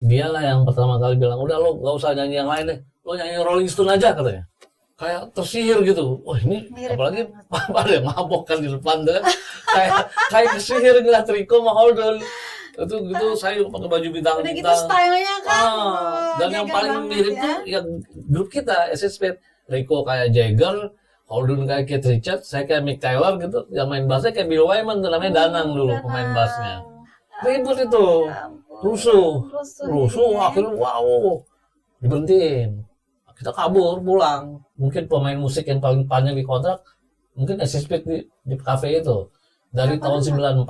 Dia lah yang pertama kali bilang, udah lo gak usah nyanyi yang lain deh, lo nyanyi Rolling Stone aja katanya. Kayak tersihir gitu. Wah ini Mirip apalagi banget. ada yang mabok kan di depan tuh kan. kayak kesihir ngeliat Rico sama Holden. Itu gitu saya pakai baju Udah gitu bintang-bintang. stylenya kan. Dan yang Jagger paling banget mirip ya. tuh yang grup kita SSP. Rico kayak Jagger, Holden kayak Keith Richards, saya kayak Mick Taylor gitu. Yang main bassnya kayak Bill Wyman tuh namanya Danang dulu pemain bassnya. Ribut itu. Ya ampun. Rusuh jadinya. akhirnya wow diberhentiin, kita kabur pulang. Mungkin pemain musik yang paling panjang di kontrak mungkin SSP di kafe itu dari tahun 94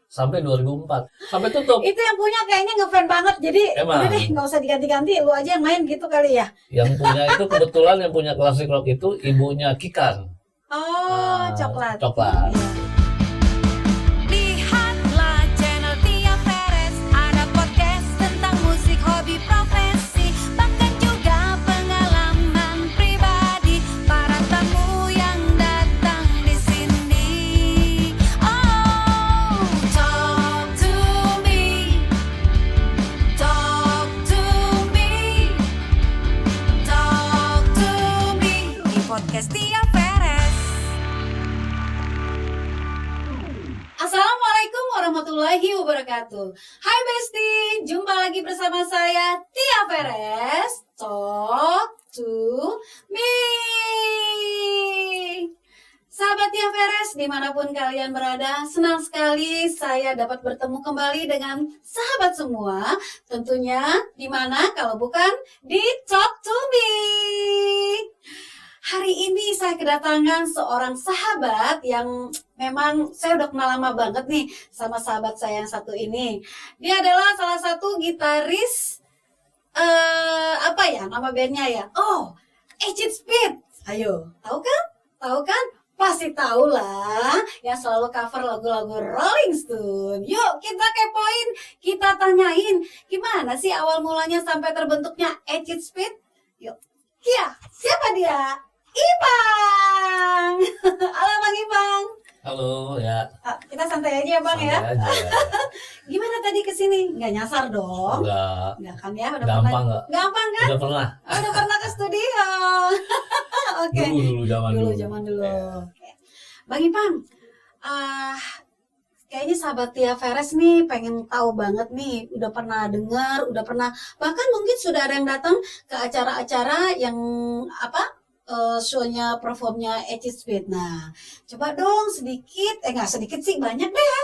sampai 2004 sampai tutup. Itu yang punya kayaknya ngefan banget, jadi Emang. udah deh nggak usah diganti-ganti, lu aja yang main gitu kali ya. Yang punya itu kebetulan yang punya Classic Rock itu ibunya Kikan. Coklat. Coklat. Lihatlah channel Tia Perez, ada podcast tentang musik, hobi, profesi, bahkan juga pengalaman pribadi para tamu yang datang di sini. Oh, talk to me, talk to me, talk to me di podcast Tia Perez. Assalamualaikum warahmatullahi wabarakatuh. Hai Besti, jumpa lagi bersama saya Tia Perez. Talk to me. Sahabat Tia Perez, dimanapun kalian berada, senang sekali saya dapat bertemu kembali dengan sahabat semua. Tentunya di mana kalau bukan di Talk to Me. Hari ini saya kedatangan seorang sahabat yang memang saya udah kenal lama banget nih sama sahabat saya yang satu ini. Dia adalah salah satu gitaris, apa ya nama bandnya ya? Oh, Acid Speed. Ayo, tahu kan? Tahu kan? Pasti tahu lah, yang selalu cover lagu-lagu Rolling Stone. Yuk kita kepoin, kita tanyain gimana sih awal mulanya sampai terbentuknya Acid Speed. Yuk, iya, siapa dia? Ipang. Halo Bang Ipang. Halo ya. Kita santai aja ya Bang ya. Santai aja. Gimana tadi kesini? Nggak nyasar dong? Enggak Nggak kan ya? Udah gampang pernah. enggak? Gampang kan? Udah pernah. Udah pernah ke studio. Oke. Dulu zaman dulu. Zaman dulu. Ya. Oke. Bang Ipang, kayaknya sahabat Tia Perez nih pengen tahu banget nih, udah pernah dengar, udah pernah, bahkan mungkin sudah ada yang datang ke acara-acara yang apa? Show-nya, performnya Acid Speed. Nah, coba dong sedikit, nggak sedikit sih, banyak deh ya.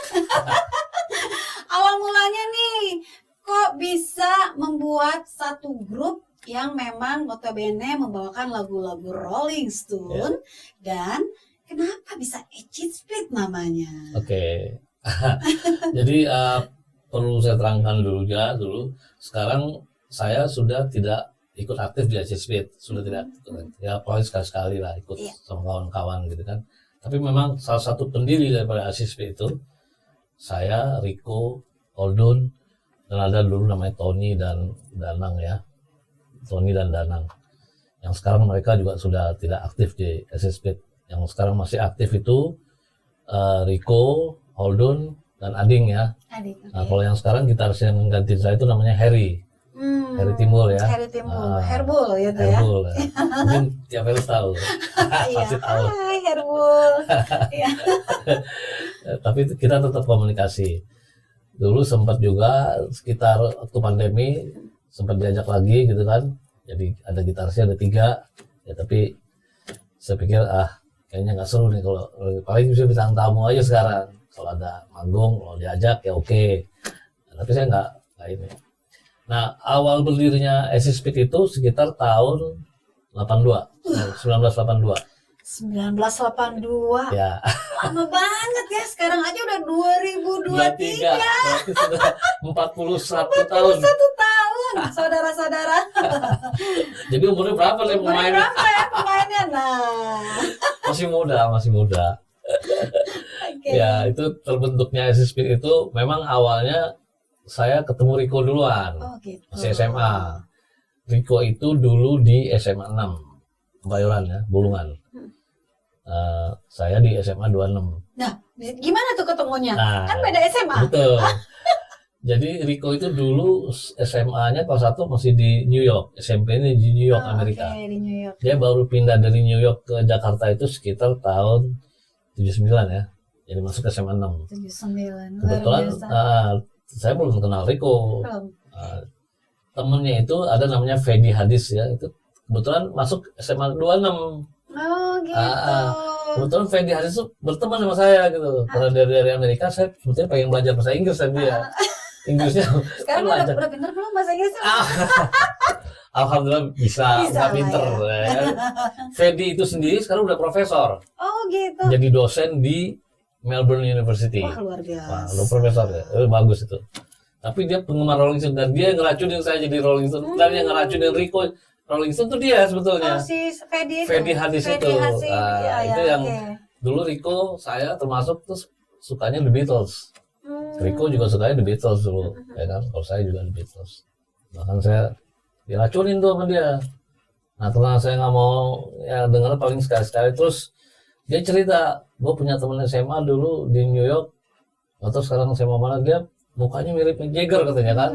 Awal mulanya nih, kok bisa membuat satu grup yang memang notabene membawakan lagu-lagu Rolling Stone, dan kenapa bisa Acid Speed namanya? Oke. Jadi perlu saya terangkan dulu ya dulu. Sekarang saya sudah tidak ikut aktif di Acid Speed, sudah tidak ya paling sekali-sekali lah ikut sama kawan-kawan gitu kan. Tapi memang salah satu pendiri daripada Acid Speed itu saya, Rico, Holden, dan ada dulu namanya Tony dan Danang ya. Tony dan Danang. Yang sekarang mereka juga sudah tidak aktif di Acid Speed. Yang sekarang masih aktif itu Rico, Holden, dan Ading ya. Adik, Nah kalau yang sekarang gitaris yang menggantiin saya itu namanya Harry. Harry Timbul ya. Harry Timbul, Herbul gitu ya. Herbul ya. Mungkin tiap hari tahu. Pasti tahu. Hai Herbul. Iya. Tapi kita tetap komunikasi. Dulu sempat juga sekitar waktu pandemi sempat diajak lagi gitu kan. Jadi ada gitarisnya ada 3. Ya tapi saya pikir kayaknya nggak seru nih kalau paling bisa bintang tamu aja sekarang. Kalau ada manggung, kalau diajak ya oke. Tapi saya nggak ini. Nah, awal berdirinya Acid Speed itu sekitar tahun 1982. 1982. Ya. Lama banget ya. Sekarang aja udah 2023. Berarti sudah 41 tahun. 41 tahun, saudara-saudara. Jadi umurnya berapa nih Umur pemainnya? berapa ya pemainnya? Nah. Masih muda. Oke. Ya, itu terbentuknya Acid Speed itu memang awalnya saya ketemu Rico duluan. Oh gitu. Masih SMA. Rico itu dulu di SMA 6 Kebayoran ya, Bulungan. Saya di SMA 26. Nah, gimana tuh ketemunya? Nah, Kan beda SMA. Betul. Jadi Rico itu dulu SMA-nya kelas 1 masih di New York, SMP-nya di New York, Oh, Amerika. Oke, di New York. Dia baru pindah dari New York ke Jakarta itu sekitar tahun 79 ya. Jadi masuk ke SMA 6. 79. Luar Kebetulan biasa. saya belum kenal Rico. Belum. Temennya itu ada namanya Fedi Hadis ya. Itu kebetulan masuk SMA 26. Oh gitu. Kebetulan Fedi Hadis itu berteman sama saya gitu. Karena dari Amerika saya sebetulnya pengen belajar bahasa Inggris sama dia. Inggrisnya Sekarang lancar. udah pinter belum bahasa Inggris? Alhamdulillah bisa Bisa lah pinter ya. Fedi itu sendiri sekarang udah profesor. Oh gitu. Jadi dosen di Melbourne University. Wah luar Wah, biasa. lu profesor ya. Bagus itu. Tapi dia penggemar Rolling Stone dan dia yang ngeracunin saya jadi Rolling Stone. Dan yang ngeracunin Rico Rolling Stone itu dia sebetulnya. Oh si Fedi itu. Fedi Hadis itu. Hadis. Nah, Iya, itu iya, yang oke. dulu Rico saya termasuk terus sukanya The Beatles. Hmm. Rico juga sukanya The Beatles dulu, ya kan? Kalau saya juga The Beatles. Bahkan saya diracunin tuh sama dia. Nah, karena saya nggak mau ya dengar paling sekali-sekali. Terus dia cerita, gue punya temen SMA dulu di New York, atau sekarang SMA mana dia mukanya mirip Mick Jagger katanya kan.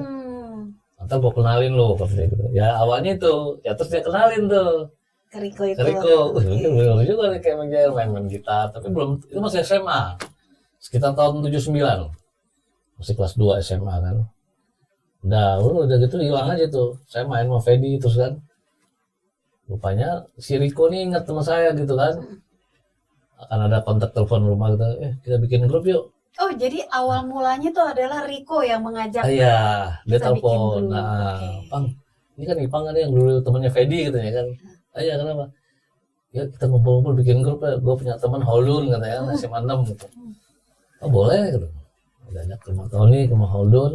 Atau gue kenalin lo katanya gitu. Ya awalnya itu, ya terus dia kenalin tuh. Ke Rico itu. Ke Rico, Oke. itu bener juga nih kayak Mick Jagger main-main gitar, tapi belum, itu masih SMA. Sekitar tahun 79. Masih kelas 2 SMA kan. Udah gitu hilang aja tuh. Saya main sama Fedi terus kan. Rupanya si Rico nih ingat sama saya gitu kan. Akan ada kontak telepon rumah gitu. Kita bikin grup yuk. Oh jadi awal mulanya tuh adalah Rico yang mengajak. Iya, dia Kita bikin telepon. grup, Nah, oke. Pang, ini kan Ipang kan yang dulu temannya Fedi katanya kan. Iya, kenapa? Ya kita ngumpul-ngumpul bikin grup ya. Gue punya teman Holdun katanya kan, SMA 6 gitu. Oh boleh gitu. Udah ajak ke rumah Tony, ke rumah Holdun.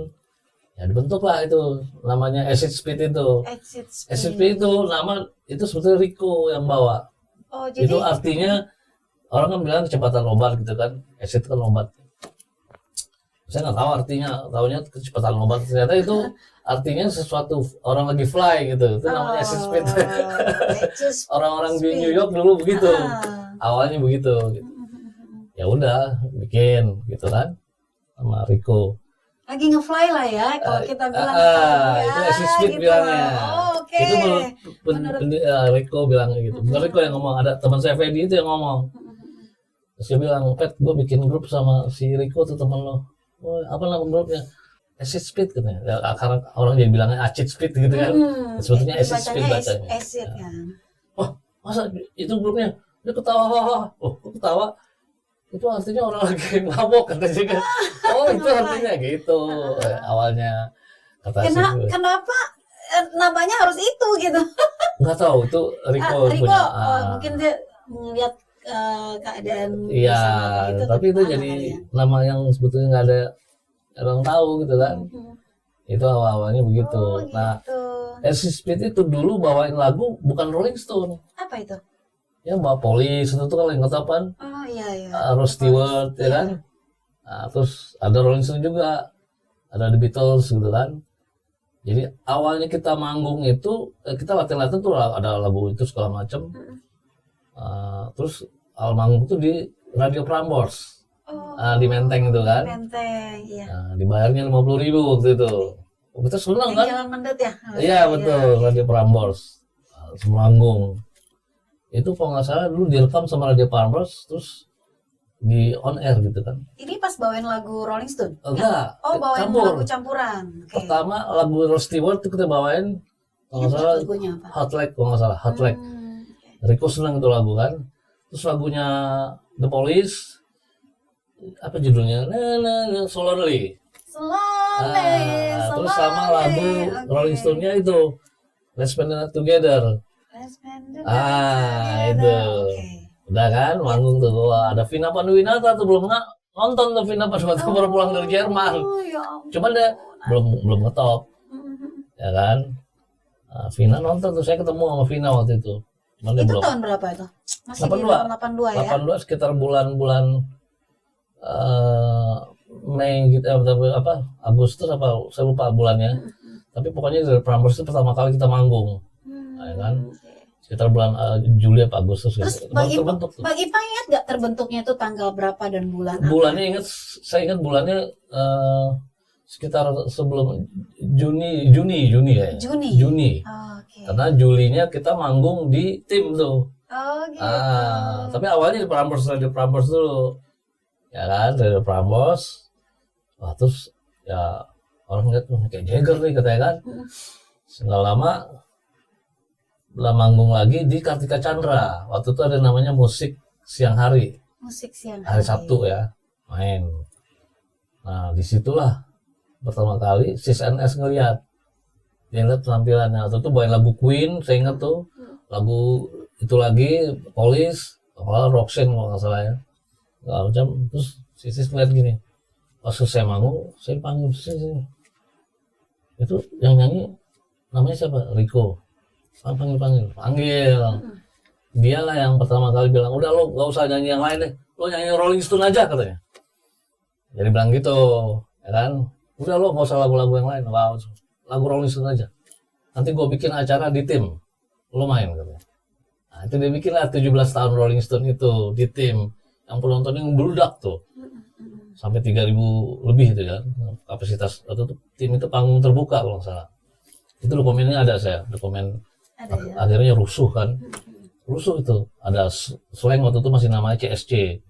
Ya dibentuk lah itu namanya Acid Speed itu. Exit Acid Speed. Speed itu nama itu sebetulnya Rico yang bawa. Oh jadi Itu artinya orang kan bilang kecepatan obat gitu kan. Acid kan obat. Saya nggak tahu artinya, tahunya kecepatan obat. Ternyata itu artinya sesuatu orang lagi fly gitu. Itu namanya acid speed. Exit Speed. Orang-orang di New York dulu begitu. Ah. Awalnya begitu. Gitu. Ya udah bikin gitu kan sama Rico. Lagi ngefly lah ya kalau kita bilang Itu acid speed bilangnya. Oh, oke. Itu Rico bilang gitu. Bukan Rico yang ngomong, ada teman saya Fedi itu yang ngomong. Terus dia bilang, Pet, gue bikin grup sama si Rico tuh temen lo. Oh, apa nama grupnya? Acid Speed katanya. Ya, karena orang jadi bilangnya Acid Speed gitu kan. Sebetulnya Acid Speed bacanya. Acid kan. Oh, masa itu grupnya? Dia ketawa. Oh, kok ketawa? Itu artinya orang lagi mabok katanya kan. Oh, itu artinya gitu. Awalnya kata Kenapa namanya harus itu gitu? nggak tahu itu Rico Rico punya. mungkin dia melihat keadaan Iya, bersama itu, tapi itu mana jadi kali ya? nama yang sebetulnya nggak ada orang tahu gitu kan. Mhm. Itu awalnya begitu. Oh, Nah, gitu. Acid Speed itu dulu bawain lagu bukan Rolling Stone. Apa itu? Ya bawa Police itu kan ingat apaan? Oh iya. Rod Stewart ya kan. Nah, terus ada Rolling Stone juga. Ada The Beatles gitu kan. Jadi awalnya kita manggung itu kita latihan-latihan tuh ada lagu itu segala macam. Terus awal manggung itu di Radio Prambors. Oh, Di Menteng itu kan. Menteng, iya. Nah, dibayarnya 50.000 waktu itu. Kita senang Yang kan? Jalan Mendet ya? Iya betul, Radio Prambors. Semanggung. Itu kalau nggak salah dulu direkam sama Radio Prambors, terus di on air gitu kan. Ini pas bawain lagu Rolling Stone? Enggak, Oh, bawain campur. lagu campuran. Oke. Pertama lagu Rod Stewart itu kita bawain, kalau nggak Ingat salah lagunya apa? Hot Like, kalau nggak salah Hot Like. Rico senang itu lagu kan. Terus lagunya The Police, apa judulnya? So Lonely. Terus sama lagu Rolling Stone-nya itu Let's Spend the Night Together. Itu. Udah kan, manggung tuh. Wah, ada Vina Panduwinata tuh belum nonton tuh Vina Panduwinata baru pulang dari Jerman. Cuman dia belum ngetop, ya kan. Vina nonton tuh, saya ketemu sama Vina waktu itu. Cuman dia Itu belum. tahun berapa itu? Masih 82. di tahun 82 ya? 82 sekitar bulan-bulan Mei gitu, Agustus apa, saya lupa bulannya. Tapi pokoknya dari Prambors itu pertama kali kita manggung, ya kan. Sekitar bulan Juli apa Agustus Terus gitu. Baru terbentuk tuh. Bang Ipang ingat gak terbentuknya itu tanggal berapa dan bulan apa? Bulannya saya ingat bulannya sekitar sebelum Juni ya. Juni. Oh, oke. Karena Julinya kita manggung di tim tuh. Oh gitu. Tapi awalnya di Radio Prambors dulu. Ya kan, Radio Prambors. Wah, terus ya orang lihat kayak Jagger nih katanya kan. Nggak lama lah manggung lagi di Kartika Chandra. Waktu itu ada namanya musik siang hari. Musik siang Hari Sabtu ya, main. Nah, disitulah pertama kali Sis NS ngeliat. Dia lihat penampilannya. Waktu itu bawain lagu Queen, saya ingat tuh. Lagu itu lagi, Police, Roxanne kalau nggak salah ya. Macam, terus Sis ngeliat gini. Pas saya manggung, saya panggil Sis. Itu yang nyanyi namanya siapa? Rico. Panggil. Dialah yang pertama kali bilang, udah lo gak usah nyanyi yang lain deh. Lo nyanyi Rolling Stone aja katanya. Jadi bilang gitu, ya kan? Udah lo gak usah lagu-lagu yang lain, lagu Rolling Stone aja. Nanti gue bikin acara di tim, lo main katanya. Nah itu dia bikin lah 17 tahun Rolling Stone itu di tim. Yang penontonnya ngebludak tuh. Sampai 3.000 lebih itu ya. Kapasitas, atau tim itu panggung terbuka kalau nggak salah. Itu dokumennya ada saya, dokumen. Ada ya. Akhirnya rusuh kan. Rusuh itu. Ada slang waktu itu masih namanya CSC.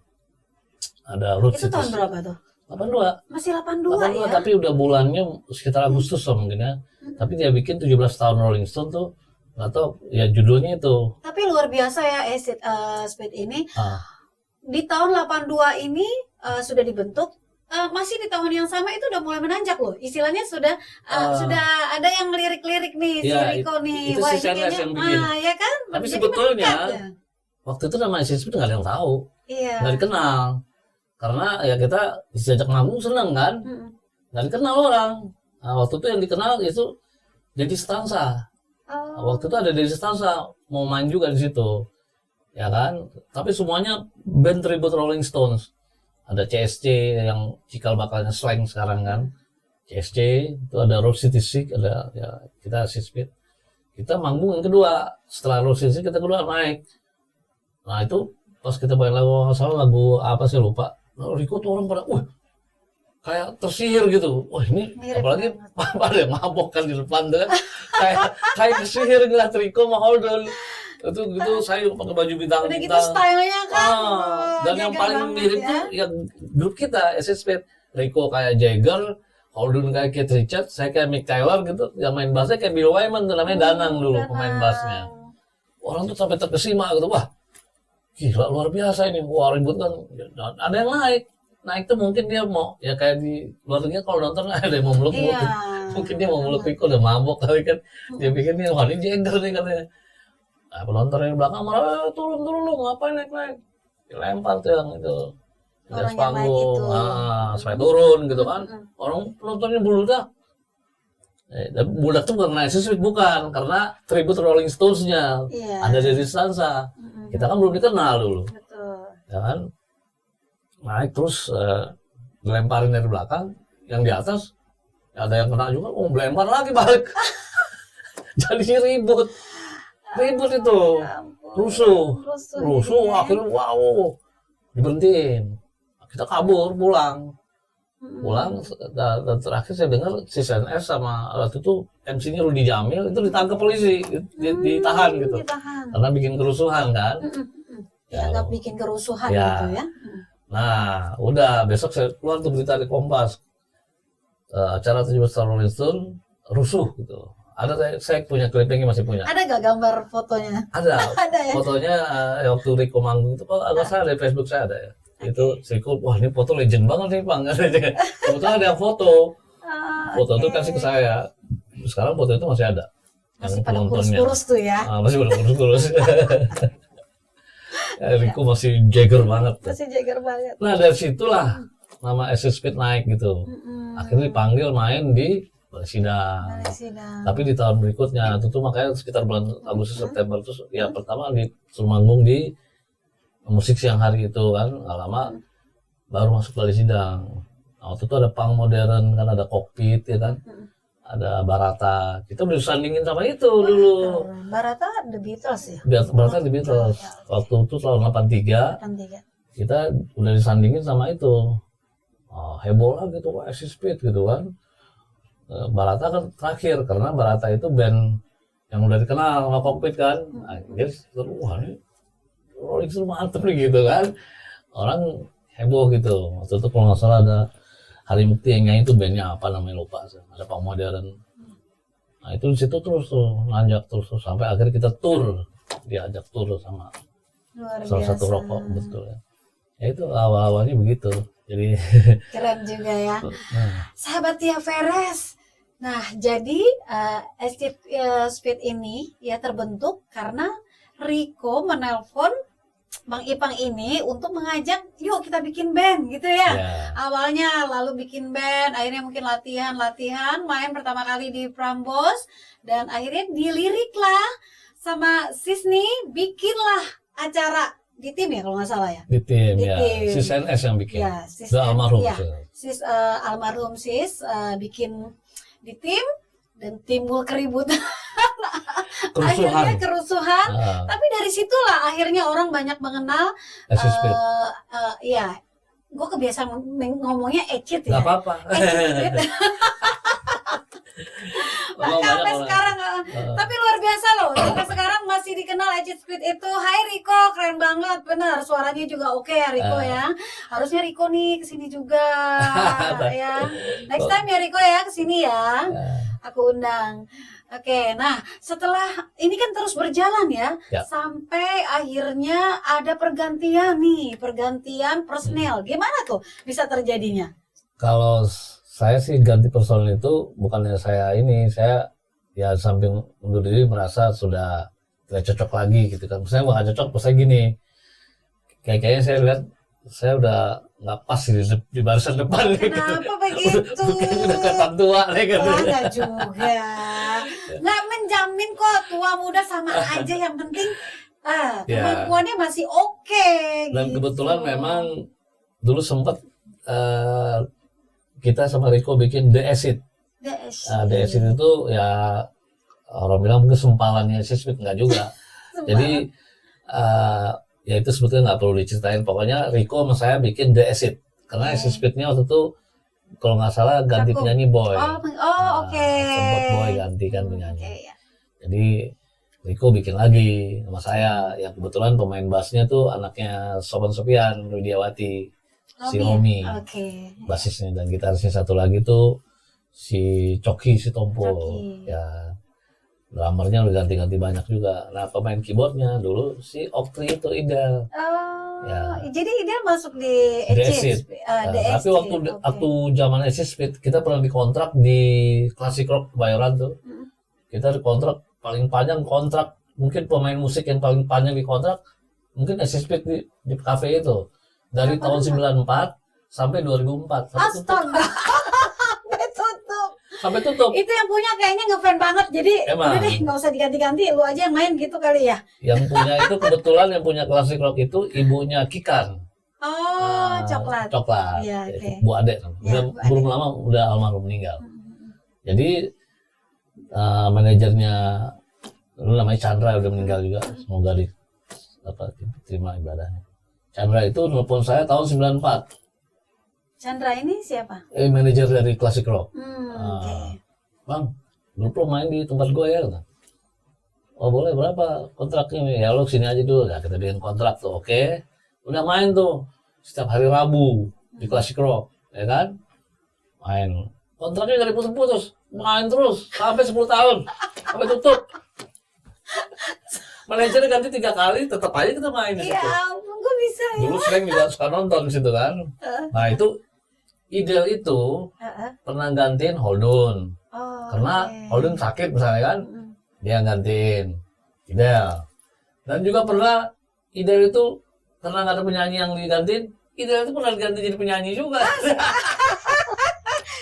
Ada Root Itu tahun City. berapa tuh? 82. Masih 82 ya? Tapi udah bulannya sekitar Agustus lah mungkin ya. Tapi dia bikin 17 tahun Rolling Stone tuh, nggak tahu ya judulnya itu. Tapi luar biasa ya Speed ini. Di tahun 82 ini sudah dibentuk. Masih di tahun yang sama itu udah mulai menanjak loh. Istilahnya sudah ada yang lirik-lirik nih si Ya, Rico nih. itu Wah, si ini Senles kayaknya, yang bikin. ya kan? Tapi Jadi sebetulnya meningkat ya. waktu itu nama Sis nggak ada yang tahu, Iya. nggak dikenal. Karena ya kita diajak manggung seneng kan, nggak dikenal orang. Nah, waktu itu yang dikenal itu Dedi Stansa. Oh. Waktu itu ada Dedi Stansa mau main juga di situ, ya kan. Tapi semuanya band tribute Rolling Stones. Ada CSC yang cikal bakalnya slang sekarang kan. CSC itu ada Road City Sick, ada ya kita Speed. Kita manggung yang kedua setelah Road City Sick, kita kedua naik. Nah itu pas kita main lagu nggak salah lagu apa sih lupa. Nah, Rico tuh orang pada, kayak tersihir gitu. Wah ini Mirip apalagi pada yang mabok kan di depan tuh kan. kayak tersihir ngeliat Rico sama Holdon. Itu gitu saya pakai baju Udah gitu bintang-bintang. stylenya kan. Dan yang paling mirip tuh yang grup kita SSP. Rico kayak Jagger, Holdon kayak Keith Richards, saya kayak Mick Taylor gitu. Yang main bassnya kayak Bill Wyman tuh namanya Danang dulu pemain bassnya. Orang tuh sampai terkesima gitu. Wah gila luar biasa ini. Wah ribut kan. Ada yang naik tuh mungkin dia mau ya kayak di luar negeri kalau nonton ada yang mau meluk mungkin dia mau meluk Rico udah mabok kali kan. Dia pikir nih wah ini Jagger nih katanya. Nah, penonton yang di belakang marah, turun lu, ngapain naik? Dilempar tuh yang itu. Di atas panggung, supaya turun gitu kan. Orang penontonnya buludak. Buludak tuh bukan naik sesuai, bukan. Karena tribute Rolling Stones-nya. Iya. Ada dari Stansa. Kita kan belum dikenal dulu. Betul. Ya kan? Naik terus, dilemparin dari belakang. Yang di atas, ada yang kena juga, melempar lagi balik. Jadinya ribut itu, rusuh, akhirnya wow, diberhentiin, kita kabur pulang, dan terakhir saya dengar si SNS sama waktu itu MC-nya Rudy Jamil itu ditangkap polisi, ditahan gitu, karena bikin kerusuhan kan, Dianggap bikin kerusuhan ya. gitu ya. Nah, udah besok saya keluar tuh berita di Kompas, acara 17 tahun Rolling Stone rusuh gitu. Ada saya punya clippingnya masih punya. Ada gak gambar fotonya? Ada. Ada ya. Fotonya waktu Rico manggung itu kalau agak salah dari Facebook saya ada ya. Itu Rico, wah ini foto legend banget nih Bang. Kebetulan ada yang foto. Foto itu kasih ke saya. Sekarang foto itu masih ada. Masih pada kurus-kurus tuh ya. Masih pada kurus-kurus. Rico masih Jagger banget. Masih Jagger banget. Nah dari situlah nama SS Speed naik gitu. Akhirnya dipanggil main di Sidang. Tapi di tahun berikutnya itu makanya sekitar bulan Agustus September itu ya pertama disuruh manggung di musik siang hari itu kan nggak lama baru masuk Balai Sidang. Nah, waktu itu ada punk modern kan ada Cockpit ya kan ada Barata kita udah disandingin sama itu dulu. Barata The Beatles ya. Barata The Beatles waktu itu tahun 83 kita udah disandingin sama itu. Heboh lah gitu, Speed gitu kan. Barata kan terakhir karena Barata itu band yang udah dikenal sama Cockpit kan. Nah, dia seru, wah ini Rolling Stone mantep nih gitu kan. Orang heboh gitu. Waktu itu kalau nggak salah ada Hari Mukti yang nyanyi itu bandnya apa namanya lupa. Ada Pak Modern. Nah itu di situ terus tuh nanjak terus sampai akhirnya kita tur, diajak tur sama Luar salah satu biasa. rokok betul ya. Ya itu awal-awalnya begitu. Jadi Keren juga ya. nah, Sahabat Tia Veres. Nah, jadi Escape Speed ini ya terbentuk karena Riko menelpon Bang Ipang ini untuk mengajak, yuk kita bikin band gitu ya. ya. Awalnya lalu bikin band, akhirnya mungkin latihan, main pertama kali di Prambors, dan akhirnya diliriklah sama Sisni, bikinlah acara di tim ya kalau nggak salah ya. Di tim Di ya. tim. Si NS yang bikin. Ya, Sis, Udah almarhum. ya, sih. Sis almarhum Sis bikin di tim dan timbul keributan, akhirnya Kerusuhan. kerusuhan. Nah, Tapi dari situlah akhirnya orang banyak mengenal. Acid Speed. Ya, gue kebiasaan ngomongnya Ecit ya. Nggak apa-apa. Acid Speed. Memang Bahkan banyak sampai orang. sekarang, tapi luar biasa loh. Sampai sekarang masih dikenal Acid Speed itu. Hai Riko, keren banget, bener. Suaranya juga oke ya Riko ya. Harusnya Riko nih kesini juga ya. Next time ya Riko ya kesini ya. Aku undang. Oke, nah setelah ini kan terus berjalan ya, Ya. sampai akhirnya ada pergantian nih, pergantian personel. Gimana tuh bisa terjadinya? Kalau saya sih ganti personil itu bukannya saya ya samping undur diri merasa sudah tidak cocok lagi gitu kan. Misalnya nggak cocok, saya gini, kayaknya saya lihat saya udah nggak pas di barisan depan. Kenapa begitu? Kayaknya udah kelihatan tua nih kan. Wah, enggak juga. Nggak menjamin kok tua muda sama aja, yang penting Ya. kemampuannya masih oke. Dan gitu. kebetulan memang dulu sempat kita sama Riko bikin The Acid. The Acid itu ya orang bilang mungkin sempalannya Acid Speed, nggak juga. Jadi ya itu sebetulnya nggak perlu diceritain. Pokoknya Riko sama saya bikin The Acid karena Acid Speednya waktu itu kalau nggak salah ganti Aku. penyanyi Boy. Oke. Sempat Boy ganti kan penyanyi. Oke, ya. Jadi Riko bikin lagi sama saya. Yang kebetulan pemain bassnya tuh anaknya Sopan Sopian, Widiawati, si Romi, Oke. basisnya, dan gitarisnya satu lagi tuh si Coki, si Tompo. Coki. Ya, drummernya udah ganti-ganti banyak juga. Nah, pemain keyboardnya dulu si Oktri itu Ida. Oh, Ya. jadi dia masuk di The Acid. Acid. Nah, tapi waktu zaman Acid Speed kita pernah dikontrak di Classic Rock Kebayoran tuh. Mm. Kita dikontrak paling panjang kontrak, mungkin pemain musik yang paling panjang dikontrak mungkin Acid Speed di cafe itu dari Berapa tahun lama? 94 sampai 2004 sampai tutup. Astaga. Sampai tutup. Sampai tutup. Itu yang punya kayaknya ngefan banget. Jadi Emang. udah deh, nggak usah diganti-ganti, lu aja yang main gitu kali ya. Yang punya itu kebetulan yang punya Classic Rock itu ibunya Kikan. Oh, coklat. Coklat. Iya, Itu oke. Bu Ade. Ya, Udah, Bu Ade. belum lama udah almarhum meninggal. Hmm. Jadi manajernya dulu namanya Chandra, udah meninggal juga. Semoga diterima ibadahnya. Chandra itu nelpon saya tahun 94. Chandra ini siapa? Manajer dari Classic Rock. Oke. Bang, lu pro main di tempat gue ya? Oh boleh, berapa kontraknya? Ya lu sini aja dulu. Ya kita bikin kontrak tuh, oke. Udah main tuh setiap hari Rabu di Classic Rock, ya kan? Main. Kontraknya gak diputus-putus, main terus sampai 10 tahun, sampai tutup. Manajernya ganti 3 kali, tetap aja kita main di Ya situ. ampun, kok bisa ya? Dulu sering juga suka nonton di situ kan. Nah itu Idel itu pernah gantiin Holdun. Oh, Karena oke. Holdun sakit misalnya kan, Mm. dia gantiin Idel. Dan juga pernah Idel itu karena nggak ada penyanyi yang digantiin, Idel itu pernah diganti jadi penyanyi juga.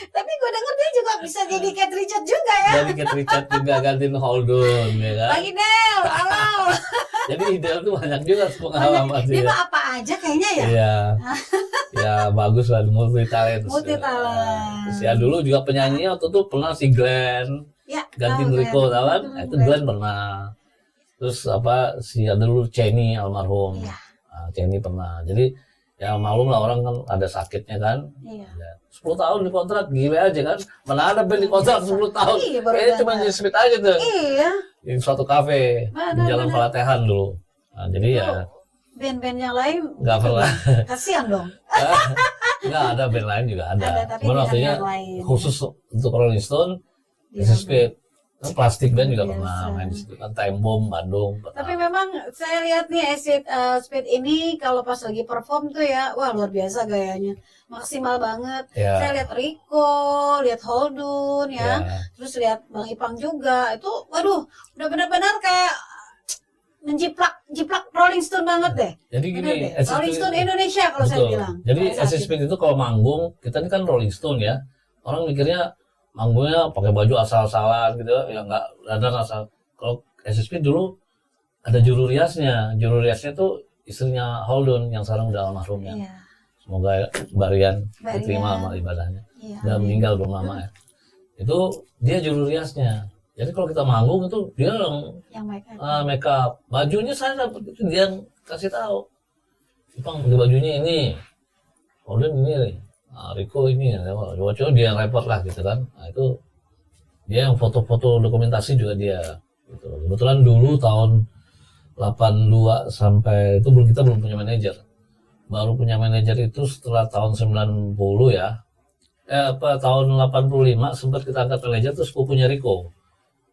Tapi gue denger dia juga bisa jadi Kate Richard juga ya. Jadi Kate Richard juga gantiin Holdun, ya kan. Lagi Del, halo. Jadi Idel tuh banyak juga pengalaman Dia sih. mah apa aja kayaknya ya. Iya. Ya bagus lah, multi talent. Multi talent. Terus ya dulu juga penyanyinya waktu itu pernah si Glenn Ya, gantiin tahu, Rico, Glenn. tahu kan? Mm, Nah, itu Glenn pernah. Terus apa si ada dulu Cheney almarhum. Iya. Nah, Cheney pernah. Jadi Ya malum lah orang kan ada sakitnya kan. Iya. Ya, 10 tahun di kontrak gile aja kan. Mana ada band di kontrak 10 tahun. Iya, baru Kayaknya cuma dengar. di Smith aja tuh. Iya. Di suatu kafe di Jalan Benar-benar. Palatehan dulu. Nah, jadi ya Band-band yang lain nggak pernah. kasihan dong. Nggak ada band lain juga ada. Ada, tapi Cuman dengan waktunya yang lain. khusus untuk Rolling Stone, Iya, Ace Speed. Kan Plastik Band juga Biasa. pernah main di situ kan. Time Bomb Bandung. Tapi memang saya lihat nih Acid Speed ini kalau pas lagi perform tuh ya, wah luar biasa gayanya, maksimal banget. Ya. Saya lihat Rico, lihat Holdun ya, Ya. terus lihat Bang Ipang juga. Itu, waduh, udah benar-benar kayak menjiplak Rolling Stone banget deh. Jadi gini, Bener deh. Ace Rolling Speed- Stone Indonesia kalau saya Betul. bilang. Jadi pada saat Ace itu. Speed itu kalau manggung, kita ini kan Rolling Stone ya. Orang mikirnya manggungnya pakai baju asal-asalan gitu, ya nggak ada asal. Kalau Ace Speed dulu ada juru riasnya. Juru riasnya tuh istrinya Holdun yang sekarang udah almarhum ya. Iya. Semoga Barian Barian. diterima amal ibadahnya. Iya. Udah meninggal belum lama ya. Itu dia juru riasnya. Jadi kalau kita manggung itu dia yang Yang Mike make up. Bajunya saya dapat itu dia yang kasih tahu. Bang, pakai bajunya ini. Holdun ini. Nah, Rico ini. Coba-coba dia yang repot lah gitu kan. Nah itu dia yang foto-foto dokumentasi juga dia. Gitu. Kebetulan dulu tahun 82 sampai itu kita belum punya manajer. Baru punya manajer itu setelah tahun 90 ya. Tahun 85 sempat kita angkat manajer terus sepupunya Rico.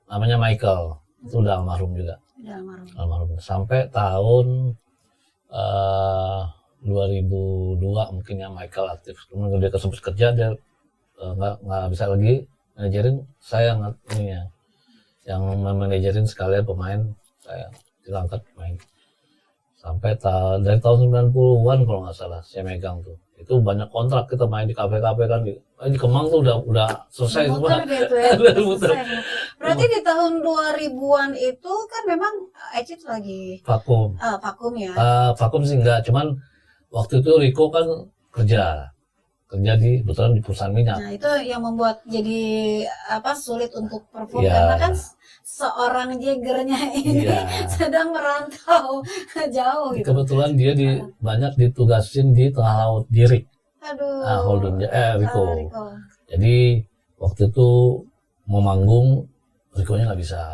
Namanya Michael. Itu udah almarhum juga. Udah almarhum. Almarhum. Sampai tahun 2002 mungkin ya Michael aktif. Kemudian dia sempat kerja dia nggak bisa lagi manajerin saya yang manajerin sekalian pemain saya kita angkat main sampai dari tahun 90-an kalau nggak salah saya megang tuh itu banyak kontrak kita main di kafe-kafe kan di Kemang tuh udah selesai semua. Muter gitu ya. Udah muter. Selesai. Berarti di tahun 2000-an itu kan memang Acid lagi Vakum. vakum ya. Vakum sih enggak, cuman waktu itu Rico kan kerja di kebetulan di perusahaan minyak. Nah, itu yang membuat jadi sulit untuk perform Iya, karena kan iya. seorang Jaggernya ini Iya. sedang merantau jauh gitu. Kebetulan dia banyak ditugasin di tengah laut di Rik. Aduh. Holdun Rico. Rico. Jadi waktu itu mau manggung Rico-nya nggak bisa.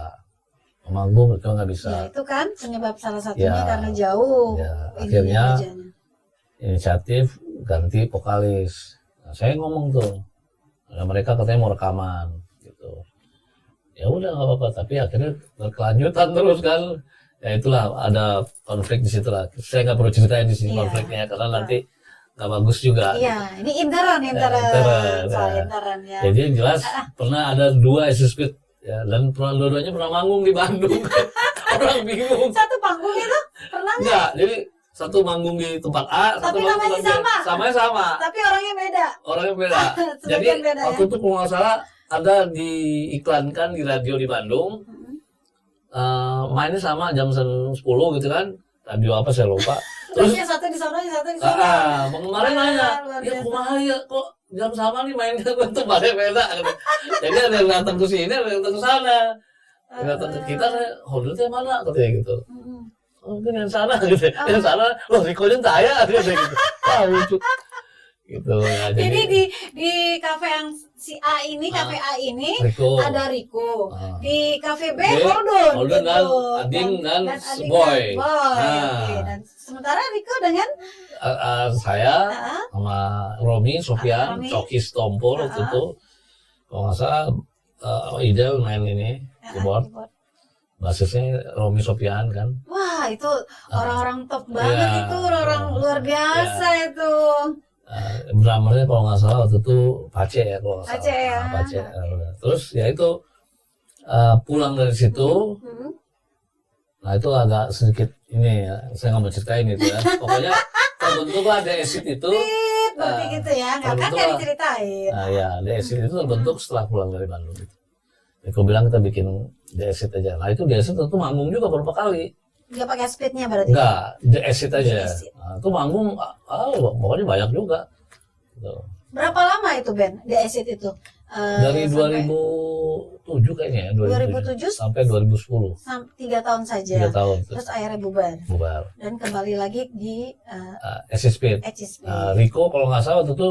Mau manggung Rico nggak bisa. Ya, itu kan penyebab salah satunya Ya. karena jauh. Ya, ininya akhirnya kerjanya. inisiatif ganti vokalis. Nah, saya ngomong tuh, nah, mereka katanya mau rekaman, gitu. Ya udah nggak apa-apa, tapi akhirnya berkelanjutan terus kan. Ya itulah ada konflik di situ lah. Saya nggak perlu ceritain di sini Iya. konfliknya karena nanti nggak bagus juga. Iya, ini intaran intaran, soal ya. intaran ya. Jadi yang jelas pernah ada 2 Ace Speed ya, dan dua-duanya pernah manggung di Bandung. Orang bingung. Satu panggung itu pernah nggak? Enggak, jadi satu manggung di tempat A, satu Tapi manggung namanya di tempat B. sama. Samanya sama. Tapi orangnya beda. Orangnya beda. Jadi Sebagian beda, waktu ya? itu kalau nggak salah ada diiklankan di radio di Bandung. Mainnya sama jam 10 gitu kan. Radio apa saya lupa. Terus Terus yang satu di sana, yang satu di sana. kemarin Ah, nanya, luar ya biasa. kumaha ya kok jam sama nih mainnya tempatnya beda. Gitu. Jadi ada yang datang ke sini, ada yang datang ke sana. Yang datang ke kita, Holdun mana katanya gitu. Mm-mm. Oh, kan yang sana gitu. Yang sana, loh Rico-nya saya gitu. Wah, lucu. Gitu ya. Jadi di kafe yang si A ini, kafe A ini Rico. ada Rico. Ah. Di kafe B B, Holdun Holdun dan gitu. Ading dan Ading Boy. dan Boy. Ah. Oke. Dan sementara Rico dengan Saya Ah, sama Romi, Sofian, Romi. Coki Stompol waktu itu. Kalau nggak salah Idel main ini, keyboard. keyboard. Basisnya Romi Sofian kan. Wah, itu orang-orang top banget Iya. itu, orang luar biasa itu. Drummernya kalau nggak salah waktu itu Pace ya kalau nggak salah. Pace ya. Pace. Terus ya itu pulang dari situ. Hmm. Nah itu agak sedikit ini ya, saya nggak mau ceritain itu ya. Pokoknya terbentuklah DSIT itu. Berarti gitu ya, nggak kan terbentuk nggak lah. diceritain. Nah ya DSIT itu terbentuk setelah pulang dari Bandung. Gitu. Aku bilang kita bikin DSIT aja. Nah itu DSIT tentu manggung juga beberapa kali. Nggak pakai speednya berarti. Enggak, DSIT aja. DSIT. Nah, itu manggung, pokoknya banyak juga. Gitu. Berapa lama itu Ben, di Acid itu? Dari Sampai- 2000 2007 kayaknya ya, 2007 sampai 2010. 3 tahun saja. 3 tahun Terus akhirnya bubar. bubar. Dan kembali lagi di SSP. HSP. Rico kalau nggak salah waktu itu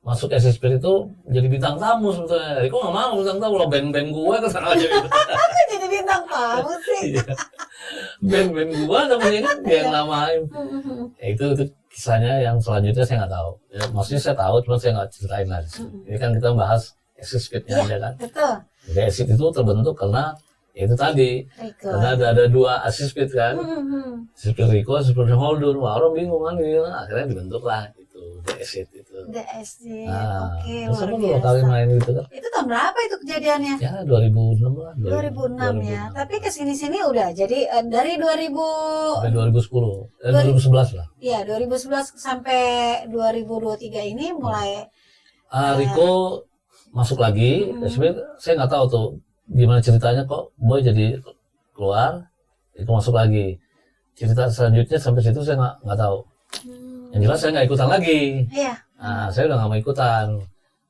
masuk SSP itu jadi bintang tamu sebetulnya. Rico nggak mau bintang tamu, lah band-band gue kesana aja gitu. Aku jadi bintang tamu sih. Iya. Band-band gue namanya kan dia yang namain. Ya, itu kisahnya yang selanjutnya saya nggak tahu. Ya, maksudnya saya tahu, cuma saya nggak ceritain lah. Ini kan kita bahas SSP-nya Iya, aja kan. betul. Jadi SSP itu terbentuk karena ya itu tadi. Rico. Karena ada 2 SSP kan. SSP Rico, SSP Holdun. Wah, orang bingung kan. Akhirnya dibentuk lah itu DSC itu. DSC. Nah, Oke, terus luar aku 2 kali biasa. main gitu kan. Itu tahun berapa itu kejadiannya? Ya 2006 lah. 2006 ya. Tapi kesini-sini udah. Jadi dari 2000 Sampai 2010. 2011 lah. ya 2011 sampai 2023 ini mulai Rico masuk lagi. Sebenarnya saya nggak tahu tuh gimana ceritanya kok Boy jadi keluar, Rico masuk lagi. Cerita selanjutnya sampai situ saya nggak tahu. Yang jelas saya nggak ikutan lagi. iya. Nah, saya udah nggak mau ikutan.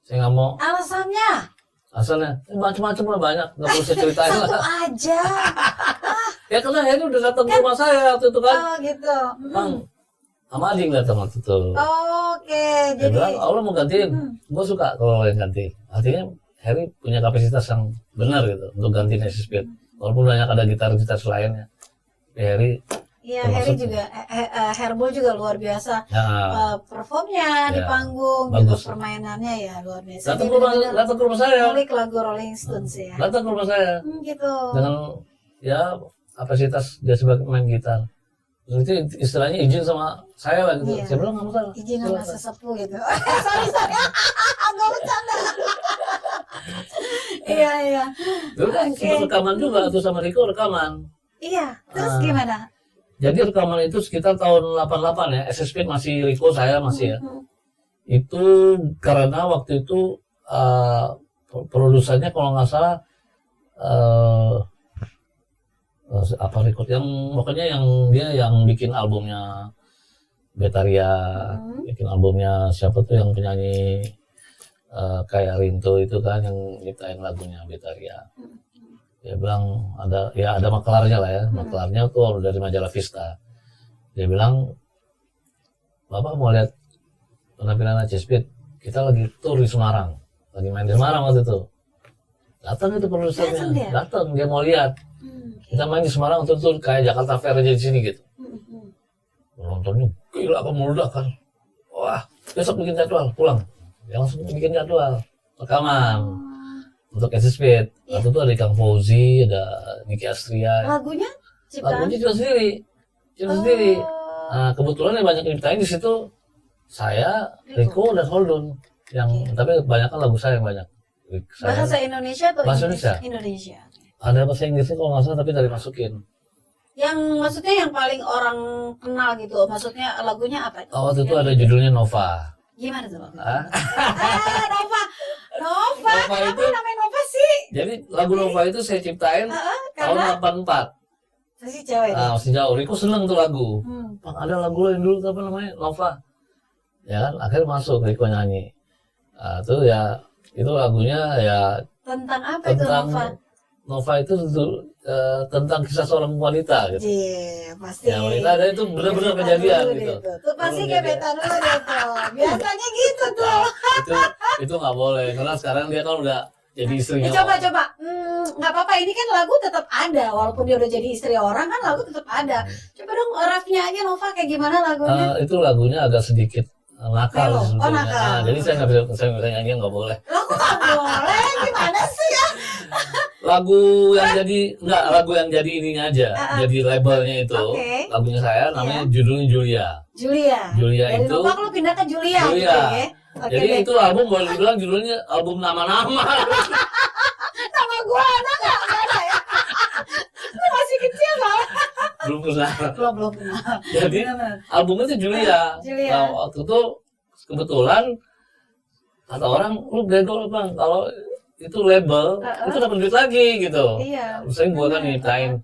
Saya nggak mau. Alasannya Asalnya macam-macam lah, banyak, nggak perlu saya ceritain satu lah. aja. Ya karena Heri udah datang ke rumah saya waktu itu kan. Oh gitu. Bang, sama Ading datang waktu itu. Oke, Dia jadi bilang, Allah mau gantiin. Gue suka kalau yang ganti. Artinya Heri punya kapasitas yang benar gitu untuk gantiin SSP. Walaupun banyak ada gitar-gitar lainnya. Heri, iya termasuk- Harry juga Herbal juga luar biasa. ya, Performnya di Ya, panggung, bagus. juga permainannya ya luar biasa. datang Dia ke rumah, benar-benar datang ke rumah saya. ngulik lagu Rolling Stones ya. Datang ke rumah saya. Gitu. Dengan ya kapasitas dia sebagai pemain gitar. Terus itu istilahnya izin sama saya lah gitu. Iya. Saya bilang nggak masalah. Izin sama Silakan. sesepuh gitu. sorry. Agak bercanda. Iya. Dulu kan Oke. sempat rekaman juga tuh sama Rico rekaman. Iya, terus Ah. gimana? Jadi rekaman itu sekitar tahun 88 ya. SSP masih Rico, saya masih ya. Itu karena waktu itu produsernya kalau nggak salah apa record yang pokoknya yang dia yang bikin albumnya Betaria, bikin albumnya siapa tuh yang penyanyi kayak Rinto itu kan yang nyiptain lagunya Betaria. Dia bilang ada maklarnya lah ya, maklarnya tuh dari majalah Vista. Dia bilang, Bapak mau lihat penampilan Aceh Speed, kita lagi tour di Semarang, lagi main di Semarang waktu itu. Datang itu produsernya, datang dia mau lihat. Kita main di Semarang waktu itu kayak Jakarta Fair aja di sini gitu. Penontonnya gila meledak kan. Wah, besok bikin jadwal, pulang. Dia langsung bikin jadwal, rekaman untuk SSP. Waktu itu ada Kang Fauzi, ada Niki Astria. Lagunya ciptaan? Lagunya cuma sendiri. Nah, kebetulan yang banyak nyiptain di situ saya, Rico dan Holdun. Tapi kebanyakan lagu saya yang banyak. Bahasa Indonesia atau Bahasa Inggris? Indonesia. Indonesia. Ada bahasa Inggrisnya kalau nggak salah tapi dari masukin. Yang maksudnya yang paling orang kenal gitu. Maksudnya lagunya apa? Waktu itu ada judulnya Nova. Gimana tuh? Bang? Ah, Nova. Nova Kenapa itu- namanya Nova sih? Jadi lagu Nova itu saya ciptain tahun Karena 84. masih cewek deh. Masih jauh. Rico seneng tuh lagu. Hmm. Bang, ada lagu lain dulu apa namanya Nova. Ya kan, akhirnya masuk Rico nyanyi. Itu ya itu lagunya ya Tentang apa itu tentang Nova? Nova itu tentang kisah seorang wanita gitu. Iya, pasti. Ya wanita ada itu benar-benar kejadian Dulu gitu. deh tuh pasti Benar gebetan dulu deh tuh. Biasanya gitu tuh. itu nggak boleh karena sekarang dia kan udah jadi istrinya. Coba. Nggak apa-apa. Ini kan lagu tetap ada. Walaupun dia udah jadi istri orang kan lagu tetap ada. Coba dong refnya aja Nova kayak gimana lagunya? Itu lagunya agak sedikit nakal Melo. Oh, sebetulnya. nakal. Jadi saya nggak bisa nyanyi nggak boleh. Lagu nggak boleh. Gimana sih ya? Lagu yang jadi ininya aja, jadi labelnya itu. Oke. Lagunya saya namanya judulnya Julia. Julia. Julia Dari itu. Nova lu pindah ke Julia. Julia. Oke. Oke Jadi deh. itu album boleh dibilang judulnya album nama-nama. Nama gua ada nggak? Nggak ada ya. Lu masih kecil loh. Belum pernah. Belum kenal. Jadi albumnya itu Julia. Julia. Nah, waktu itu kebetulan kata orang lu bego bang kalau itu label itu dapat duit lagi gitu. Iya. Sering gua kan nyiptain.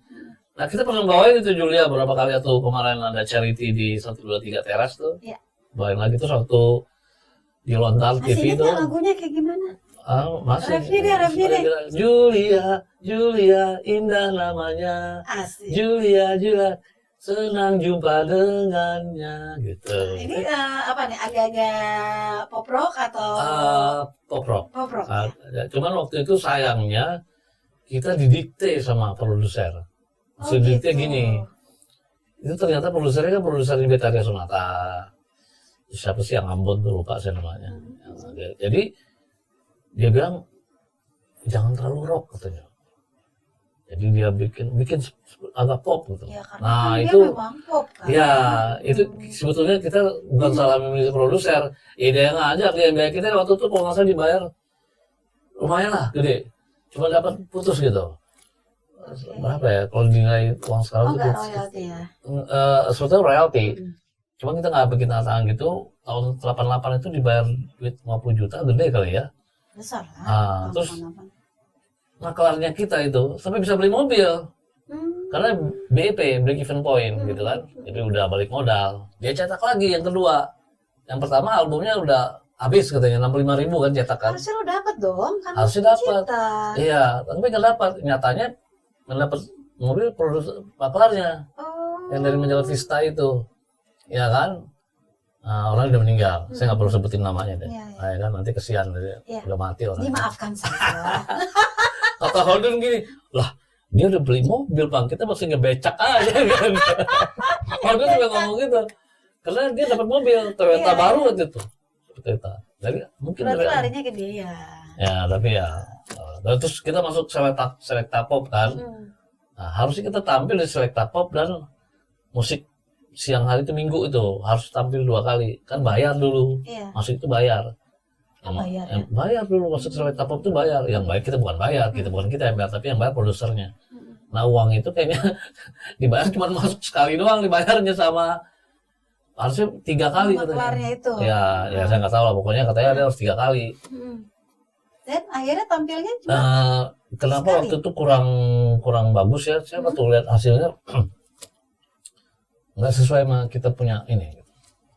Nah kita pernah bawain itu Julia berapa kali atau kemarin ada charity di 123 teras tuh. Iya. Bawain lagi terus waktu di Lontar Masih TV ingat itu nggak lagunya kayak gimana? Masih. Ref deh. Julia, indah namanya. Asik. Julia, senang jumpa dengannya, gitu. Ini apa nih, agak-agak pop rock atau Pop rock. pop rock? Cuman waktu itu sayangnya kita didikte sama produser. Oh, Didikte gitu. gini. Itu ternyata produsernya kan produser Betharia Sonata. Siapa sih yang Ambon tuh, lupa saya namanya. Jadi dia bilang jangan terlalu rock katanya. Jadi dia bikin agak pop gitu. Ya, karena Nah kan dia itu memang pop kan. ya itu sebetulnya kita bukan salah memilih produser. Ide yang ngajak dia bayar kita waktu itu kalau nggak salah dibayar lumayan lah gede. Cuma dapat putus gitu. Berapa ya? Kalau dinilai uang sekarang Nggak royalti ya. sebetulnya royalti. Cuma kita nggak bikin tanda tangan gitu. Tahun 88 itu dibayar duit 50 juta, gede kali ya. Besar lah. Terus Apa-apa. maklarnya kita itu sampai bisa beli mobil. Hmm. Karena BEP, break even point gitu kan. Jadi udah balik modal. Dia cetak lagi yang kedua. Yang pertama albumnya udah habis katanya 65.000 kan cetakan. Harusnya lo dapat dong, kan Harusnya dapat. cita. Iya, tapi nggak dapat. Nyatanya mendapat mobil produser maklarnya Oh. yang dari majalah Vista itu. Ya kan? Nah, orang udah meninggal. Saya nggak perlu sebutin namanya deh. Iya, iya. Nah, ya kan nanti kesian Iya. udah mati orang. Dimaafkan saja. Kata Holden gini, lah dia udah beli mobil bang, kita masih ngebecak aja kan. Holden juga ngomong gitu, karena dia dapat mobil Toyota Iya, baru waktu itu, Toyota. Jadi mungkin Berarti dari- larinya ke dia. ya tapi ya, terus kita masuk selekta pop kan. Hmm. Nah, harusnya kita tampil di selekta pop dan musik siang hari itu minggu itu harus tampil 2 kali, kan bayar dulu, Iya. masuk itu bayar. Bayar ya? Bayar dulu masuk selekta pop itu bayar. Yang bayar kita bukan bayar, kita yang bayar, tapi yang bayar produsernya. Nah uang itu kayaknya dibayar cuma masuk sekali doang dibayarnya sama harusnya 3 kali katanya. Maklarnya itu. Ya saya nggak tahu lah pokoknya katanya dia harus 3 kali. Dan akhirnya tampilnya cuma Kenapa sekali? waktu itu kurang bagus ya? Saya waktu lihat hasilnya nggak sesuai sama kita punya ini.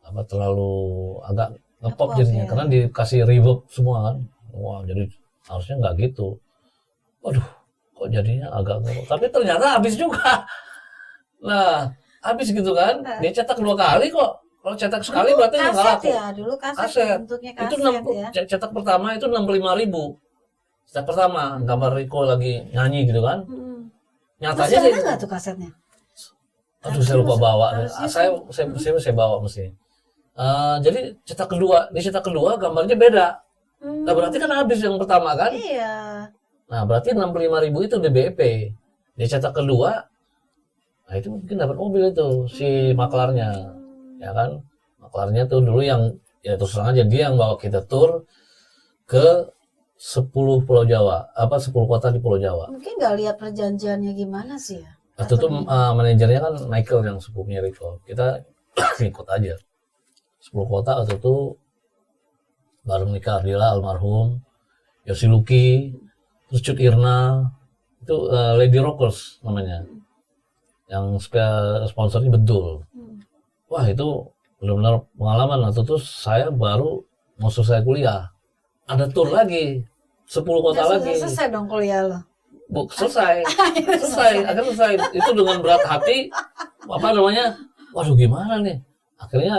Apa terlalu agak ngepop Ngepop, jadinya ya. karena dikasih reverb semua kan. Wah jadi harusnya nggak gitu. Waduh kok jadinya agak ngepop. Tapi ternyata habis juga. Nah habis gitu kan. Dia cetak 2 kali kok. Kalau cetak sekali berarti nggak kaset laku. ya, dulu kaset, Kaset. bentuknya Itu kaset ya. cetak pertama itu 65.000. Cetak pertama gambar Rico lagi nyanyi gitu kan. Nyatanya Masih sih, ada nggak tuh kasetnya? aduh saya lupa bawa. harusnya Saya bawa mesti. Jadi di cetak kedua gambarnya beda. Nah berarti kan habis yang pertama kan. Iya. Nah berarti 65.000 itu DBP. Di cetak kedua, nah itu mungkin dapat mobil itu si maklarnya, ya kan? Maklarnya tuh dulu yang ya terus terang aja dia yang bawa kita tur ke 10 Pulau Jawa, 10 kota di Pulau Jawa. Mungkin nggak lihat perjanjiannya gimana sih ya? Waktu itu manajernya kan Michael yang sepupunya Rico. Kita ikut aja. 10 kota waktu itu bareng Nika Ardila almarhum, Yosi Luki, terus Cut Irna, itu Lady Rockers namanya. Yang sponsornya Bedul. Wah itu benar-benar pengalaman. Waktu itu saya baru mau selesai kuliah. Ada tur lagi, 10 kota lagi. Selesai dong kuliah lo. Selesai. Akhirnya selesai. Itu dengan berat hati, waduh gimana nih. Akhirnya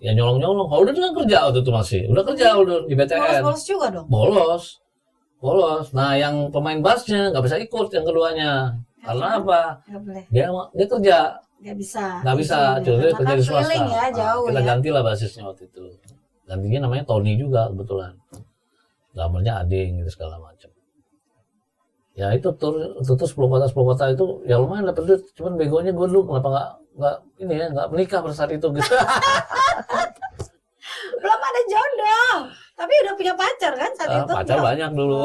ya nyolong-nyolong. Kalau udah kan kerja waktu itu masih. Udah kerja udah di BTN. Bolos juga dong. Bolos. Nah yang pemain bassnya nggak bisa ikut yang keduanya. Karena apa? Nggak boleh. Dia kerja. Nggak bisa. Nggak bisa. Izin Cuma ya. dia kerja di Karena swasta. keliling ya, jauh Kita ya. gantilah basisnya waktu itu. Gantinya namanya Tony juga kebetulan. Gambarnya Ading gitu segala macam. Ya itu tur 10 kota itu ya lumayan dapat duit. Cuman begonya gue dulu kenapa nggak menikah pada saat itu gitu. Belum ada jodoh. Tapi udah punya pacar kan saat itu? Pacar Belum? banyak dulu.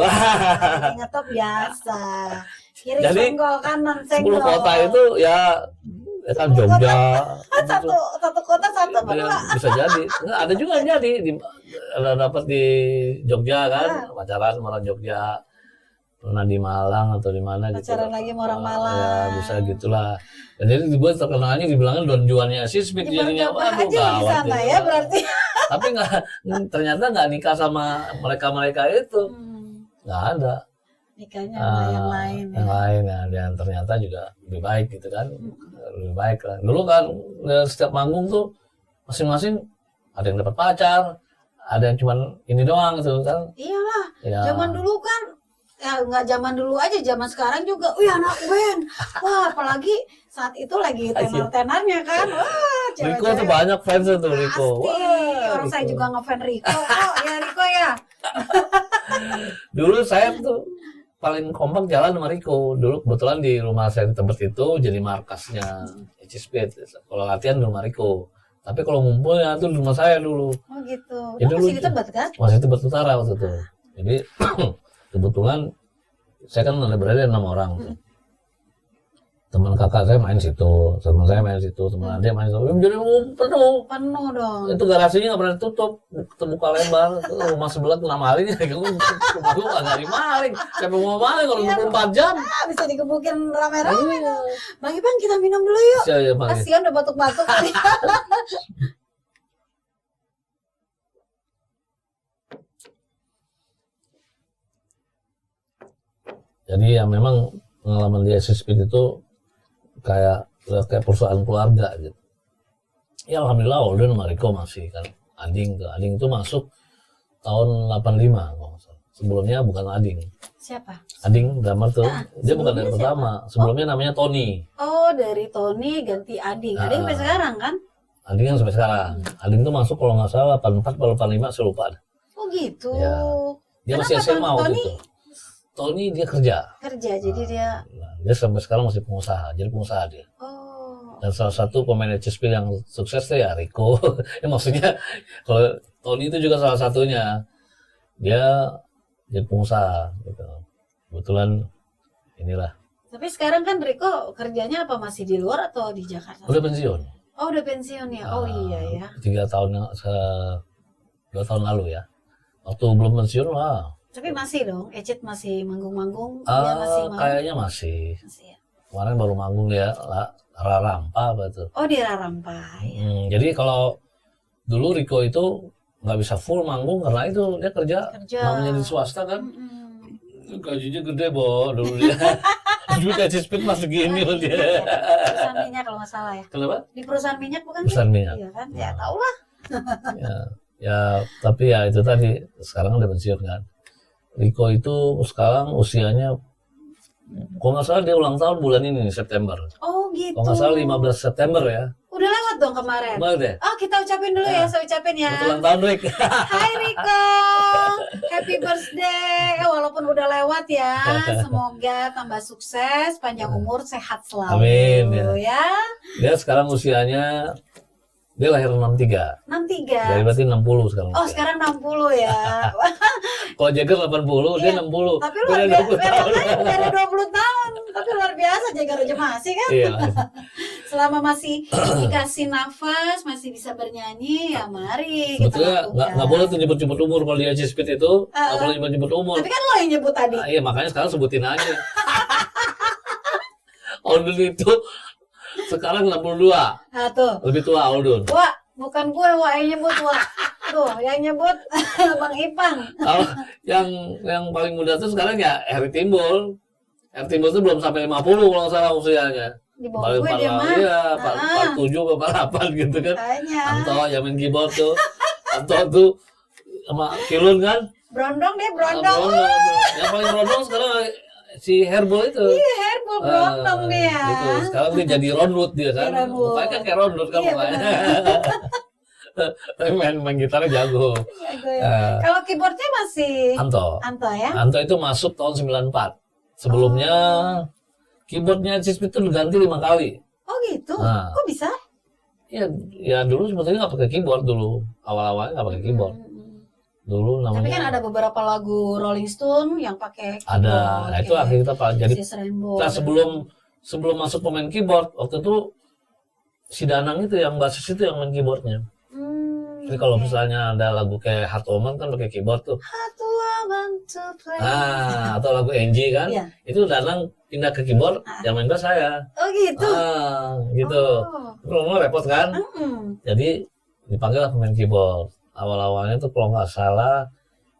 Ngetop biasa. Kiri Jadi, senggol, kanan 10 senggol. kota itu ya kan Jogja. Satu kota satu apa Ya, dua? bisa jadi. Nggak, ada juga yang jadi ada dapat di Jogja kan, pacaran sama orang Jogja. Pernah di Malang atau di mana gitu. Pacaran lagi sama orang Malang. Ya, bisa gitulah. Dan jadi gue terkenalnya dibilangnya Don Juannya si Smith Gimana jadinya coba aja di sana ya berarti. Tapi ternyata nggak nikah sama mereka itu, nggak ada. Nikahnya sama yang lain ya. Yang lain ya, dan ternyata juga lebih baik gitu kan, lebih baik lah. Dulu kan setiap manggung tuh masing-masing ada yang dapat pacar, ada yang cuman ini doang gitu kan. Iyalah, Ya. zaman dulu kan, ya nggak zaman dulu aja, zaman sekarang juga. Wih anak band, wah apalagi saat itu lagi tenar-tenarnya kan. Wah, Rico tuh cewek-cewek banyak fans tuh Rico. pasti. Orang Rico. saya juga ngefans Rico kok, ya Rico ya. Dulu saya tuh paling kompak jalan sama Rico. Dulu kebetulan di rumah saya di tempat itu jadi markasnya Speed. Kalau latihan di rumah Rico. Tapi kalau ngumpulnya tuh di rumah saya dulu. Oh gitu. Jadi Lu masih lucu. di Tebet kan? Masih Tebet Utara waktu itu. Jadi kebetulan saya kan ada berada 6 orang. Teman kakak saya main situ, teman saya main situ, teman adik main situ. Jadi penuh. Penuh dong. Itu garasinya nggak pernah ditutup, terbuka lebar. Rumah sebelah kena maling, rumah lu nggak dimaling. Siapa mau maling kalau 24 jam? Ah, bisa digebukin rame-rame dong. Bang Ipan kita minum dulu yuk. Siapa ya, Bang? Kasihan udah batuk-batuk. Jadi ya memang pengalaman di Speed itu kayak perusahaan keluarga gitu. Ya alhamdulillah Olden sama Rico masih kan. Ading itu masuk tahun 85 kalau nggak salah. Sebelumnya bukan Ading. Siapa? Ading drummer tuh, dia bukan sebelumnya dari siapa? pertama. Sebelumnya namanya Tony. Oh dari Tony ganti Ading. Ading sampai sekarang kan? Ading yang sampai sekarang. Ading tuh masuk kalau nggak salah 84 atau 85 saya lupa. Oh gitu. Ya. Dia masih Kenapa SMA waktu Tony itu. Tony dia kerja. kerja jadi dia. Nah, dia sampai sekarang masih pengusaha. Jadi pengusaha dia. Oh. Dan salah satu pemain HSP yang sukses tuh ya Rico. Ya, maksudnya kalau Tony itu juga salah satunya. Dia jadi pengusaha gitu. Kebetulan inilah. Tapi sekarang kan Rico kerjanya apa masih di luar atau di Jakarta? Udah pensiun. Oh udah pensiun ya. Oh iya ya. 2 tahun lalu ya. Waktu belum pensiun lah. Tapi masih dong. Ecit masih manggung-manggung. Dia masih mau. Kayaknya masih. Masih ya. Kemarin baru manggung dia Rarampa apa itu. Oh di Rarampa ya. Jadi kalau dulu Rico itu nggak bisa full manggung karena itu dia kerja. Namanya di swasta kan. Gajinya gede dulu dia. Dulu gaji Speed masih gini loh dia. Perusahaan minyak kalau nggak salah ya. Kenapa? Di perusahaan minyak bukan Perusahaan sih? minyak. Iya kan? Ya tau lah. Ya, tapi ya itu tadi sekarang udah pensiun kan. Rico itu sekarang usianya, kalau nggak salah dia ulang tahun bulan ini September. Oh gitu. Kalau nggak salah 15 September ya. Udah lewat dong kemarin. Kemarin deh. Oh kita ucapin dulu ya, saya ucapin ya. Ulang tahun Rick. Hai Rico, happy birthday. Walaupun udah lewat ya, semoga tambah sukses, panjang umur, sehat selalu. Amin, ya. Dia sekarang usianya, dia lahir 63. 63. Jadi berarti 60 sekarang. Oh usia. sekarang 60 ya. Kalau Jagger 80, dia Iya, 60. Tapi Beda luar 20 tahun. biasa, beda 20 tahun. Tapi luar biasa Jagger aja masih kan. Iya. Selama masih dikasih nafas, masih bisa bernyanyi, ya mari kita Sebetulnya lakukan. nggak boleh tuh nyebut-nyebut umur kalau di Aji Speed itu. Nggak boleh nyebut-nyebut umur. Tapi kan lo yang nyebut tadi. Iya, makanya sekarang sebutin aja. Oldun itu sekarang 62. Nah tuh. Lebih tua Oldun. Wah, bukan gue yang nyebut, Wah. Tuh, yang nyebut Bang Ipan. Kalau yang paling muda tuh sekarang ya Harry Timbul. Harry Timbul tuh belum sampai 50 kalau nggak salah usianya. Di bawah gue dia mah. Iya, 47 48 gitu kan. Makanya. Anto yang main keyboard tuh. Anto tuh sama Kilun kan. Brondong deh, brondong. Yang paling brondong sekarang si Herbal itu. Iya, herbal brondong dia. Gitu. Sekarang dia jadi Ronwood dia kan. Iya, Ronwood. Mukanya kan kayak Ronwood kan Iya, mukanya. Tapi main gitarnya jago. Iya, gue. Kalau keyboardnya masih Anto. Anto ya? Anto itu masuk tahun 94. Sebelumnya keyboardnya Cispi itu diganti 5 kali. Oh gitu? Nah. Kok bisa? Ya dulu sebetulnya nggak pakai keyboard dulu. Awal-awalnya nggak pakai keyboard. Dulu namanya. Tapi kan ada beberapa lagu Rolling Stone yang pakai keyboard. Ada. Nah itu akhirnya kita jadi. Sis Rainbow. Nah sebelum masuk pemain keyboard waktu itu si Danang itu yang basis itu yang main keyboardnya. Jadi kalau misalnya ada lagu kayak Heart Woman kan pakai keyboard tuh. Heart Woman to play. Atau lagu Angie kan, Iya. itu Danang pindah ke keyboard, yang main bass saya. Oh gitu? Gitu. Oh. Ngomong repot kan? Jadi dipanggil lah pemain keyboard. awal-awalnya tuh kalau nggak salah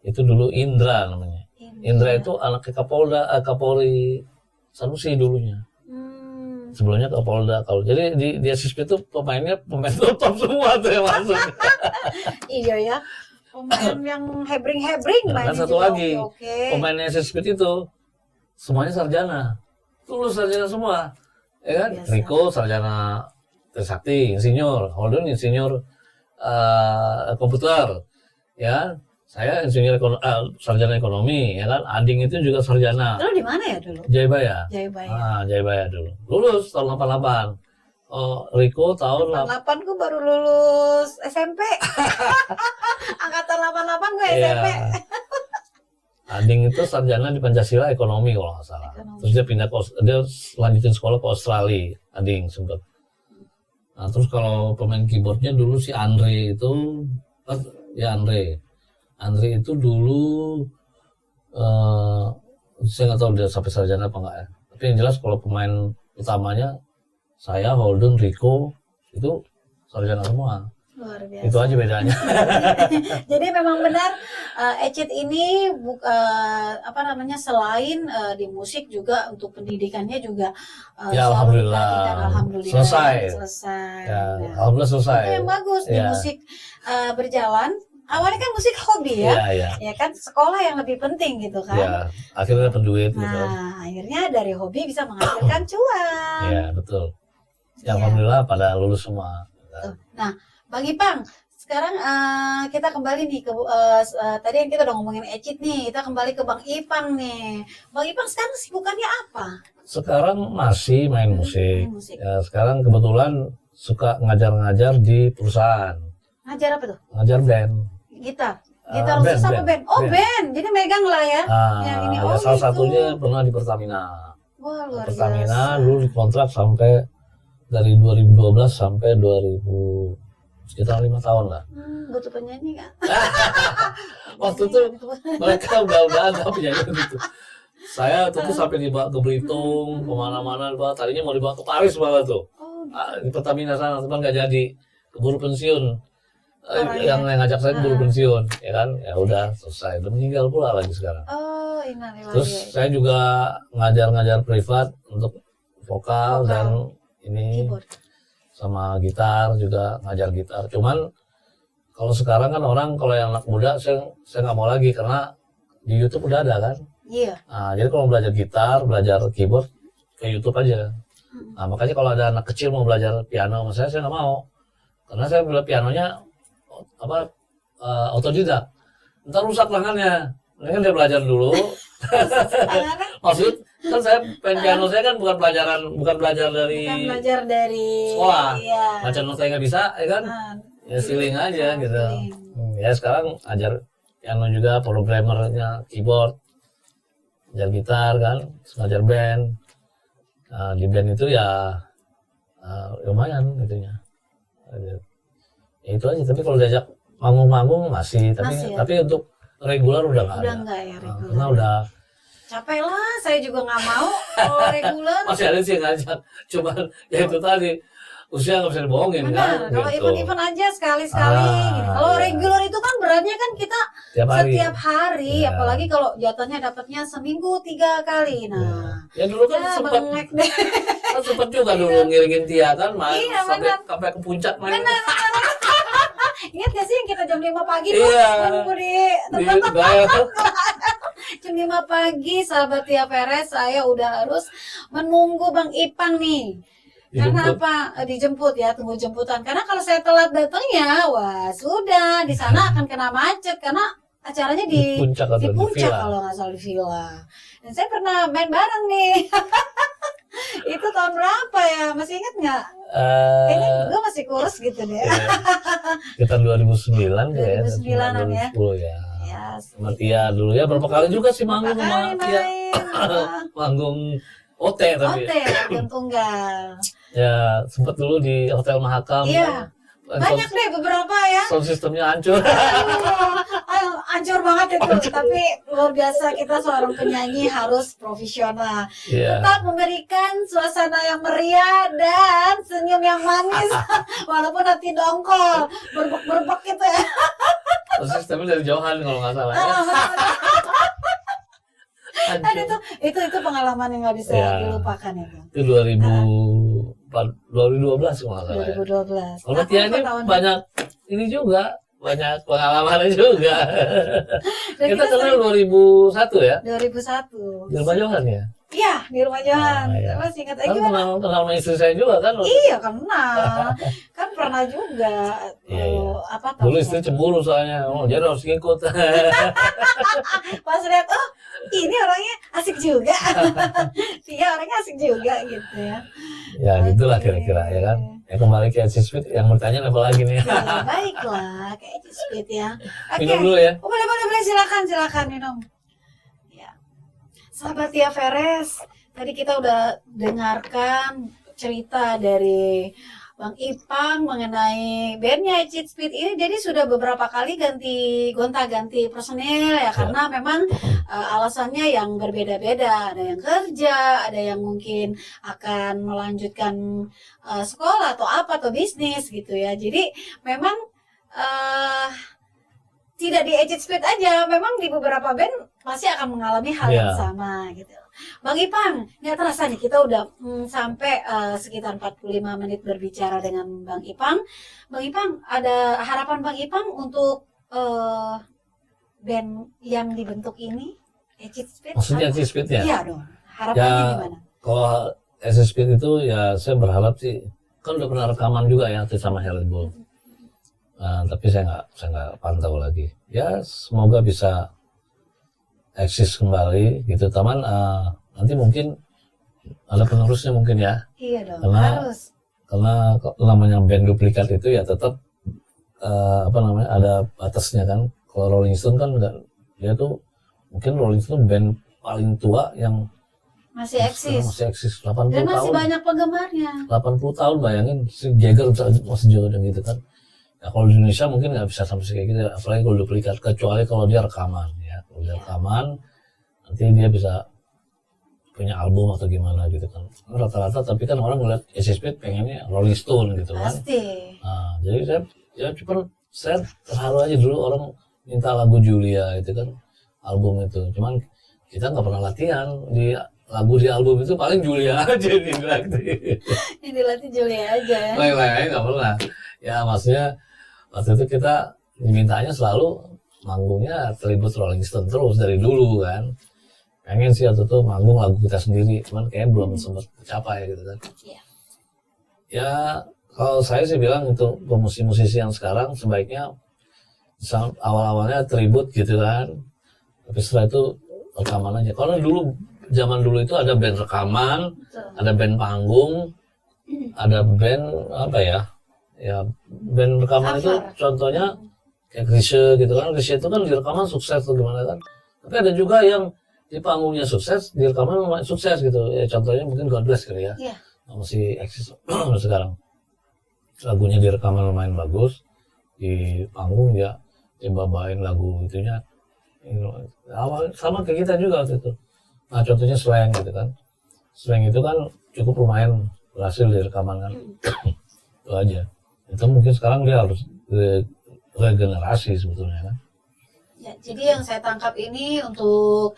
itu dulu Indra namanya. Indra itu anaknya Kapolri Sanusi dulunya. Sebelumnya Kapolda. Kalau jadi di SSP itu pemain top semua tuh yang masuk. Iya ya. Pemain yang hebring-hebring Nah, main kan satu lagi pemain SSP itu semuanya sarjana, lulus sarjana semua, ya kan? Biasa. Rico sarjana Trisakti, insinyur, Holden insinyur komputer, ya. Saya insinyur sarjana ekonomi, ya kan? Ading itu juga sarjana. Dulu di mana ya dulu? Jayabaya. Jayabaya. Jayabaya dulu. Lulus tahun 88. Oh, Rico tahun 88 gue baru lulus SMP. Angkatan 88 gue Iya. SMP. Ading itu sarjana di Pancasila ekonomi kalau nggak salah. Ekonomi. Terus dia pindah dia lanjutin sekolah ke Australia. Ading sempet. Nah, terus kalau pemain keyboardnya dulu si Andre itu, ya Andre itu dulu saya nggak tahu dia sampai sarjana apa enggak ya. Tapi yang jelas kalau pemain utamanya saya, Holden, Rico itu sarjana semua. Luar biasa. Itu aja bedanya. Jadi memang benar Ecit ini selain di musik juga untuk pendidikannya juga Ya, selalu alhamdulillah. diperhatikan. Alhamdulillah Selesai. Ya. Ya, alhamdulillah selesai. Itu yang bagus di Ya. musik berjalan. Awalnya kan musik hobi ya. Iya. Ya kan sekolah yang lebih penting gitu kan. Ya, akhirnya dapat duit gitu. Nah, akhirnya dari hobi bisa menghasilkan cuan. Ya, betul. Ya, Iya. alhamdulillah pada lulus semua. Nah, Bang Ipang, sekarang kita kembali nih ke tadi yang kita udah ngomongin Ecit nih, kita kembali ke Bang Ipang nih. Bang Ipang sekarang sibukannya apa? Sekarang masih main musik. Main musik. Ya, sekarang kebetulan suka ngajar-ngajar di perusahaan. Ngajar apa tuh? Ngajar band. Gitar. Ah, Gitar khusus apa band? Oh, band. band. Jadi megang lah ya. Yang ini. Ya, Oh, salah gitu. satunya pernah di Pertamina. Wah, luar Pertamina biasa. dulu dikontrak sampai dari 2012 sampai 2000 sekitar 5 tahun lah. Butuh penyanyi nggak? Waktu itu mereka udah ada penyanyi gitu. Saya waktu itu sampai dibawa ke Belitung, kemana-mana, tadinya mau dibawa ke Paris malah tuh. Oh, Di Pertamina sana, cuman nggak jadi, keburu pensiun. Orang Yang ngajak saya keburu pensiun, ya kan? Ya udah selesai, udah meninggal pula lagi sekarang. oh, innalillahi. Terus saya juga ngajar-ngajar privat untuk vokal dan ini Keyboard. sama gitar juga ngajar gitar. Cuman kalau sekarang kan orang kalau yang anak muda saya nggak mau lagi karena di YouTube udah ada kan. Iya. Nah, jadi kalau mau belajar gitar, belajar keyboard ke YouTube aja. Nah, makanya kalau ada anak kecil mau belajar piano sama saya nggak mau. Karena saya belajar pianonya otodidak. Ntar rusak tangannya. Mendingan dia belajar dulu. Tangannya Maksud kan saya pengen piano saya kan bukan belajar dari kan belajar dari sekolah. Iya. Baca notanya nggak bisa, ya kan? Nah, Ya feeling aja gitu. feeling. Ya sekarang ajar piano juga, programmernya, keyboard, ajar gitar kan, terus ngajar band. Nah, di band itu ya lumayan gitunya. Ya itu aja. Tapi kalau diajak manggung-manggung masih, Masih ya? tapi untuk regular udah nggak Udah ada. enggak ya Karena reguler. udah Capek lah, saya juga nggak mau kalau reguler. masih ada sih yang ngajak, cuman ya itu tadi usia nggak bisa dibohongin Benar, kan. kalau gitu. event-event aja sekali-sekali. Ah, Gini. Kalau iya. reguler itu kan beratnya kan kita Tiap hari. setiap hari, Iya. apalagi kalau jatahnya dapatnya seminggu 3 kali. Nah, Ya dulu kan ya sempat bengek deh. juga dulu ngiringin Tia kan main Iya, sampai ke puncak main. Ingat gak sih yang kita jam 5 pagi tuh Iya. nunggu di Di tempat Gaya tuh. jam 5 pagi sahabat Tia Perez saya udah harus menunggu Bang Ipang nih. Karena Dijemput. apa? Dijemput ya, tunggu jemputan. Karena kalau saya telat datangnya, wah sudah di sana akan kena macet karena acaranya Di puncak atau di di puncak villa. kalau nggak salah di villa. Dan saya pernah main bareng nih. Itu tahun berapa ya? Masih ingat nggak? Kayaknya gue masih kurus gitu deh. Kita 2009 ya. 2009-an ya. 2010 ya. Ya, Sama Tia dulu ya berapa kali juga sih manggung berapa sama kali Tia. main. Manggung OT tapi. Oke, Organ Tunggal. Ya sempat dulu di Hotel Mahakam. Iya. Banyak deh beberapa ya. Sound sistemnya hancur. Aduh, hancur banget itu. Tapi luar biasa kita seorang penyanyi harus profesional. Iya. Tetap memberikan suasana yang meriah dan senyum yang manis. Walaupun hati dongkol, berbek-berbek gitu ya. Sistemnya dari jauhan kalau nggak salah. Ya. Ada tuh, itu pengalaman yang nggak bisa Ya. dilupakan itu. Itu 2012 kalau nggak salah. Ya. 2012. Kalau Tia ini banyak ini juga, banyak pengalamannya juga. Dan Kita kenal sering- 2001 ya, 2001. di rumah Johan ya. Iya, di rumah Johan. Ah, iya. Saya masih ingat Kan gimana? kenal sama istri saya juga kan. Iya, kenal. Kan pernah juga. Iya, iya. Apa Dulu tahu istri cemburu soalnya, jadi harus ngikut. pas lihat, oh ini orangnya asik juga. Dia orangnya asik juga gitu ya. Ya gitulah Oke. kira-kira ya kan. Ya kembali ke Edge Speed yang bertanya apa lagi nih? Ya, baiklah, kayak Speed ya. Oke. Minum dulu ya. Oh, boleh, silakan minum. Ya. Sahabat Tia Veres, tadi kita udah dengarkan cerita dari Bang Ipang mengenai bandnya Cheat Speed ini. Jadi sudah beberapa kali gonta-ganti personil ya, karena memang alasannya yang berbeda-beda. Ada yang kerja, ada yang mungkin akan melanjutkan sekolah atau apa atau bisnis gitu ya. Jadi memang tidak di Cheat Speed aja, memang di beberapa band pasti akan mengalami hal yang Iya. sama gitu. Bang Ipang, nggak terasa nih kita udah sampai sekitar 45 menit berbicara dengan Bang Ipang. Bang Ipang, ada harapan Bang Ipang untuk band yang dibentuk ini, Cheat Speed? Maksudnya Edge Speed ya? Iya dong. Harapannya Ya, gimana? kalau Edge Speed itu ya saya berharap sih, kan udah pernah rekaman juga ya waktu sama Helen Bull. Tapi saya nggak pantau lagi. Ya semoga bisa eksis kembali gitu. Taman nanti mungkin ada penerusnya mungkin ya. Iya dong, Karena- harus. Karena namanya band duplikat itu ya tetap ada batasnya kan. Kalau Rolling Stone kan enggak, dia tuh mungkin Rolling Stone band paling tua yang Masih eksis. masih eksis 80 Dan masih tahun. banyak penggemarnya. 80 tahun bayangin si Jagger masih juga gitu kan. Ya kalau di Indonesia mungkin nggak bisa sampai kayak gitu, apalagi kalau duplikat, kecuali kalau dia rekaman ya. Kalau dia rekaman nanti dia bisa punya album atau gimana gitu kan. Rata-rata tapi kan orang ngeliat Speed pengennya Rolling Stone gitu kan. Pasti. Nah, jadi saya terharu aja dulu orang minta lagu Julia itu kan, album itu. Cuman kita nggak pernah latihan di lagu di album itu, paling Julia aja dilatih. Yang dilatih Julia aja ya. Lain-lain nggak pernah. Ya maksudnya waktu itu kita dimintanya selalu manggungnya tribute Rolling Stone terus dari dulu kan. Pengen sih waktu itu manggung lagu kita sendiri, cuman kayaknya belum sempat tercapai gitu kan. Iya. Ya kalau saya sih bilang untuk musisi-musisi yang sekarang sebaiknya awal-awalnya tribute gitu kan, tapi setelah itu rekaman aja. Karena zaman dulu itu ada band rekaman, Betul. ada band panggung, ada band apa ya, band rekaman itu Cover. contohnya kayak Chrisye gitu kan. Chrisye itu kan di rekaman sukses tuh gimana kan, tapi ada juga yang di panggungnya sukses, di rekaman lumayan sukses gitu ya. Contohnya mungkin God Bless kali ya, Iya. masih eksis sampai sekarang. Lagunya di rekaman lumayan bagus, di panggung ya dibawain lagu itunya awal sama kayak kita juga waktu itu. Nah contohnya Slang gitu kan, Slang itu kan cukup lumayan berhasil di rekaman kan. Itu aja. Itu mungkin sekarang dia harus regenerasi sebetulnya kan. Ya, jadi yang saya tangkap ini untuk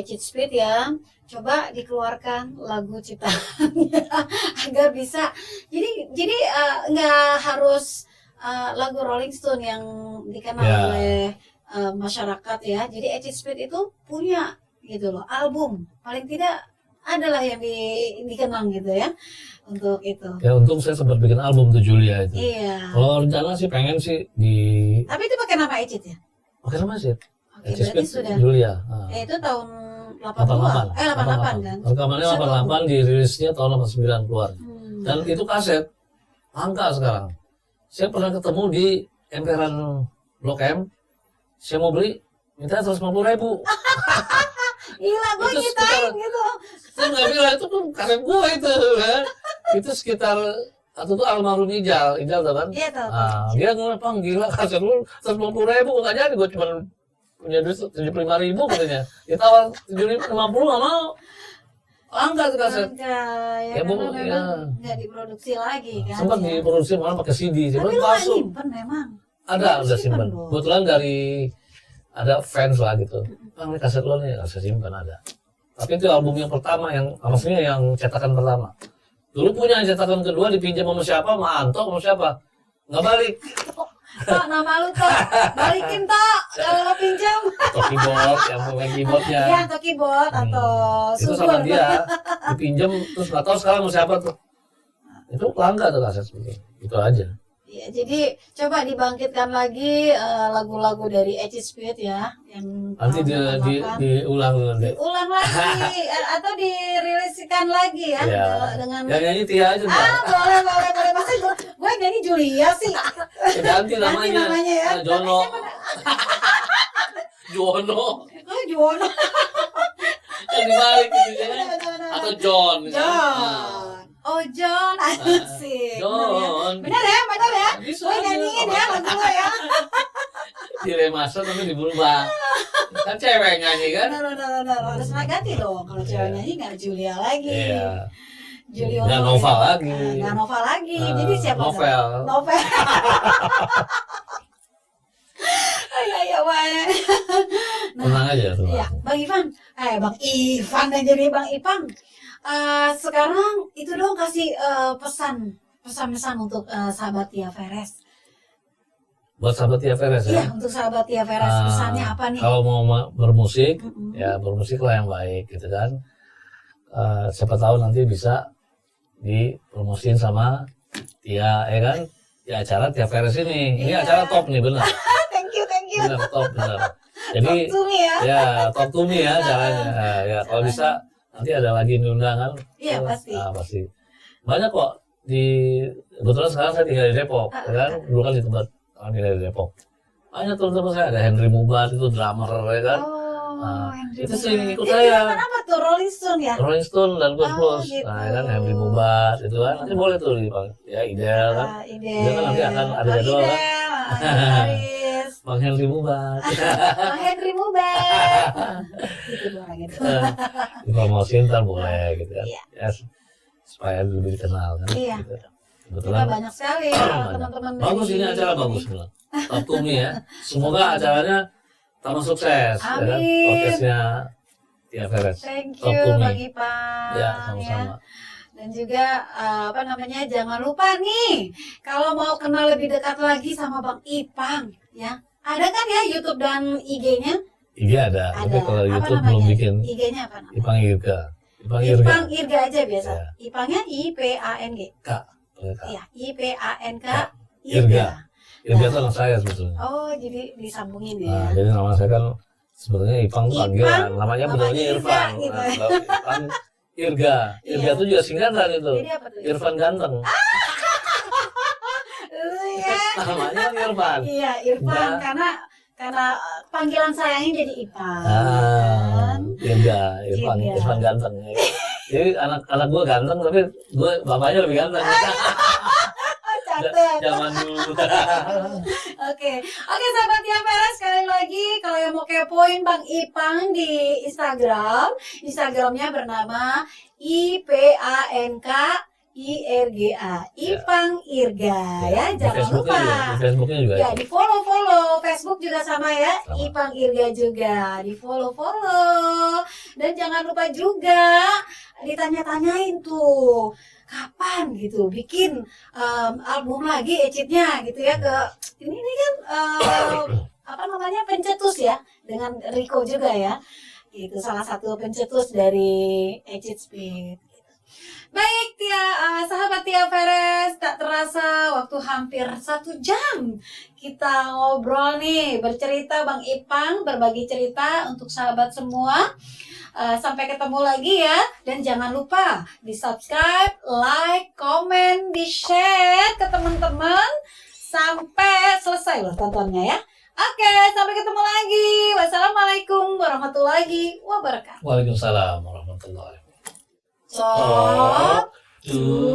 Cheat Speed ya, coba dikeluarkan lagu ciptaannya agar bisa. Jadi nggak harus lagu Rolling Stone yang dikenal Ya. oleh masyarakat ya. Jadi Cheat Speed itu punya gitu loh album, paling tidak adalah yang dikenang gitu ya untuk itu. Ya untung saya sempat bikin album tuh Julia itu. Iya. Kalau rencana sih pengen sih di Tapi itu pakai nama Cheat ya? oke sama sih. Oke, berarti sudah. Julia. Itu tahun 88. 88. 88 kan? Rekamannya Bisa 88, dirilisnya tahun 89 keluar. Hmm. Dan itu kaset. Langka sekarang. Saya pernah ketemu di emperan Blok M. Saya mau beli, minta 150.000. Gila, gue Itu ngitain sekitar- gitu. Saya nggak bilang, itu tuh kaset gue itu. Kan? Itu sekitar, atau tuh almarhum Ijal tuh kan. Iya tahu. Nah, dia ngomong, gila kaset lu 150.000, nggak jadi, gue cuma punya duit 75.000 katanya. Ditawar 750 nggak mau. Langka tuh kaset. Enggak, ya, Ya, Bu, karena ya. memang nggak diproduksi lagi kan. Sempat ya. diproduksi malah pakai CD, Tapi cuman lu nggak palsu. nyimpen memang. Ada udah simpan simpan. dong. Kebetulan dari ada fans lah gitu. Bang, ini kaset lo nih, saya simpan ada. Tapi itu album yang pertama, yang maksudnya yang cetakan pertama. Dulu punya cetakan kedua dipinjam sama siapa, sama Anto sama siapa. Nggak balik. Tok, nama lu Tok. Balikin Tok, kalau lo pinjam. Atau keyboard, yang pegang keyboardnya. Iya, atau keyboard atau Itu subur. sama dia, dipinjam terus nggak tahu sekarang sama siapa tuh. Itu langka tuh kaset seperti itu aja. Ya, jadi coba dibangkitkan lagi lagu-lagu dari Edgy Spirit ya, yang Nanti tahun 88. diulang nanti. Ulang lagi atau dirilisikan lagi ya, Ya. dengan Yang nyanyi Tia aja Mbak. boleh masa gue nyanyi Julia sih. Ganti namanya. ya. Jono. Jono. Oh, Juwono. Yang dibalik gitu ya kan. Atau John. misalnya. John. Oh, John, asik. John. Benar ya? Bisa Gue aja. nyanyiin ya lagu lo ya. Di remaster tapi diberubah. Kan cewek nyanyi kan. Benar. Harus ganti dong. Kalau cewek nyanyi nggak Julia lagi. Iya. Julio Nggak Nova lagi. Nggak Nova lagi. Jadi siapa? Novel. Novel. Iya, banyak. Tenang aja tuh. Iya, Bang Ivan. Bang Ivan dan jadi Bang Ipang. Sekarang itu dong kasih pesan-pesan untuk sahabat Tia Veres. Buat sahabat Tia Veres ya. Iya, untuk sahabat Tia Veres pesannya apa nih? Kalau mau bermusik, Mm-mm. ya bermusiklah yang baik gitu kan. Siapa tahu nanti bisa dipromosiin sama Tia, ya kan? Di acara Tia Veres ini. Ini Iya. acara top nih benar. Thank you. Benar top benar. Jadi Talk to me ya. ya top to me ya caranya. Ya kalau bisa nanti ada lagi nih undangan. Iya, pasti. Pasti. Banyak kok kebetulan sekarang saya tinggal di Depok, ya kan? Dulu kan di tempat kami tinggal di Depok. Banyak teman-teman saya, ada Henry Mubar itu drummer ya kan. Henry itu Mubar. sering ikut Itu saya. zaman apa tuh? Rolling Stone ya? Rolling Stone dan Ghost Blues. gitu. Nah, ya kan Henry Mubar itu kan nanti boleh tuh ya Idel kan. Idel. Dia kan nanti akan ada Bang jadwal kan. Idel, Haris. Bang Henry Mubar. Bang Henry Mubar. Gitu doang gitu. Dipromosiin ntar boleh gitu kan. Iya. Ya, supaya lebih dikenal kan. Iya. Gitu. Kita Kebetulan banyak sekali Banyak. teman-teman bagus dari- ini acara bagus bilang. Top to me ya. Semoga acaranya tambah sukses ya kan. Amin. Podcastnya Tia Veres. Thank Top you to me. Bang Ipang. Ya, sama-sama. Dan juga jangan lupa nih kalau mau kenal lebih dekat lagi sama Bang Ipang ya. Ada kan ya YouTube dan IG-nya? IG ada, tapi kalau Apa YouTube namanya? belum bikin. IG-nya apa namanya? Ipang Irga. Ipang Irga. Ipang Irga aja biasa. Ya. Ipangnya IPANG. Kak. Pakai Kak. Iya, IPANK Irga. Irga itu anak saya sebetulnya. Oh, jadi disambungin Nah, ya. jadi nama saya kan sebetulnya Ipang tuh Ipang, panggilan. Namanya namanya benernya Irga, Irfan. gitu. Nah, kalau Ipang Irga. Irga Iya. itu juga singkatan itu. Jadi apa tuh? Irfan ganteng. Lu ya. Namanya Irfan. Iya, Irfan Nah. karena panggilan sayangnya jadi Ipang. Irga, Irfan, Irga. Irfan ganteng. Jadi anak gue ganteng, tapi gue bapaknya lebih ganteng. Catet. Zaman dulu. Oke, sahabat Tia Veres, sekali lagi kalau yang mau kepoin Bang Ipang di Instagramnya bernama IPANK IRGA, Ipang Irga ya, Di jangan Facebooknya lupa. juga, di Facebooknya juga. Ya, itu. di follow Facebook juga sama ya, Sama. Ipang Irga juga di follow. Dan jangan lupa juga ditanya-tanyain tuh kapan gitu bikin album lagi Ecitnya gitu ya ke ini kan apa namanya pencetus ya dengan Rico juga ya, itu salah satu pencetus dari Ecit Speed. Baik sahabat Tia Veres, tak terasa waktu hampir 1 jam kita ngobrol nih, bercerita Bang Ipang, berbagi cerita untuk sahabat semua. Sampai ketemu lagi ya, dan jangan lupa di subscribe, like, komen, di share ke teman-teman sampai selesai loh tontonnya ya. Oke, sampai ketemu lagi. Wassalamualaikum warahmatullahi wabarakatuh. Waalaikumsalam warahmatullahi wabarakatuh. Talk to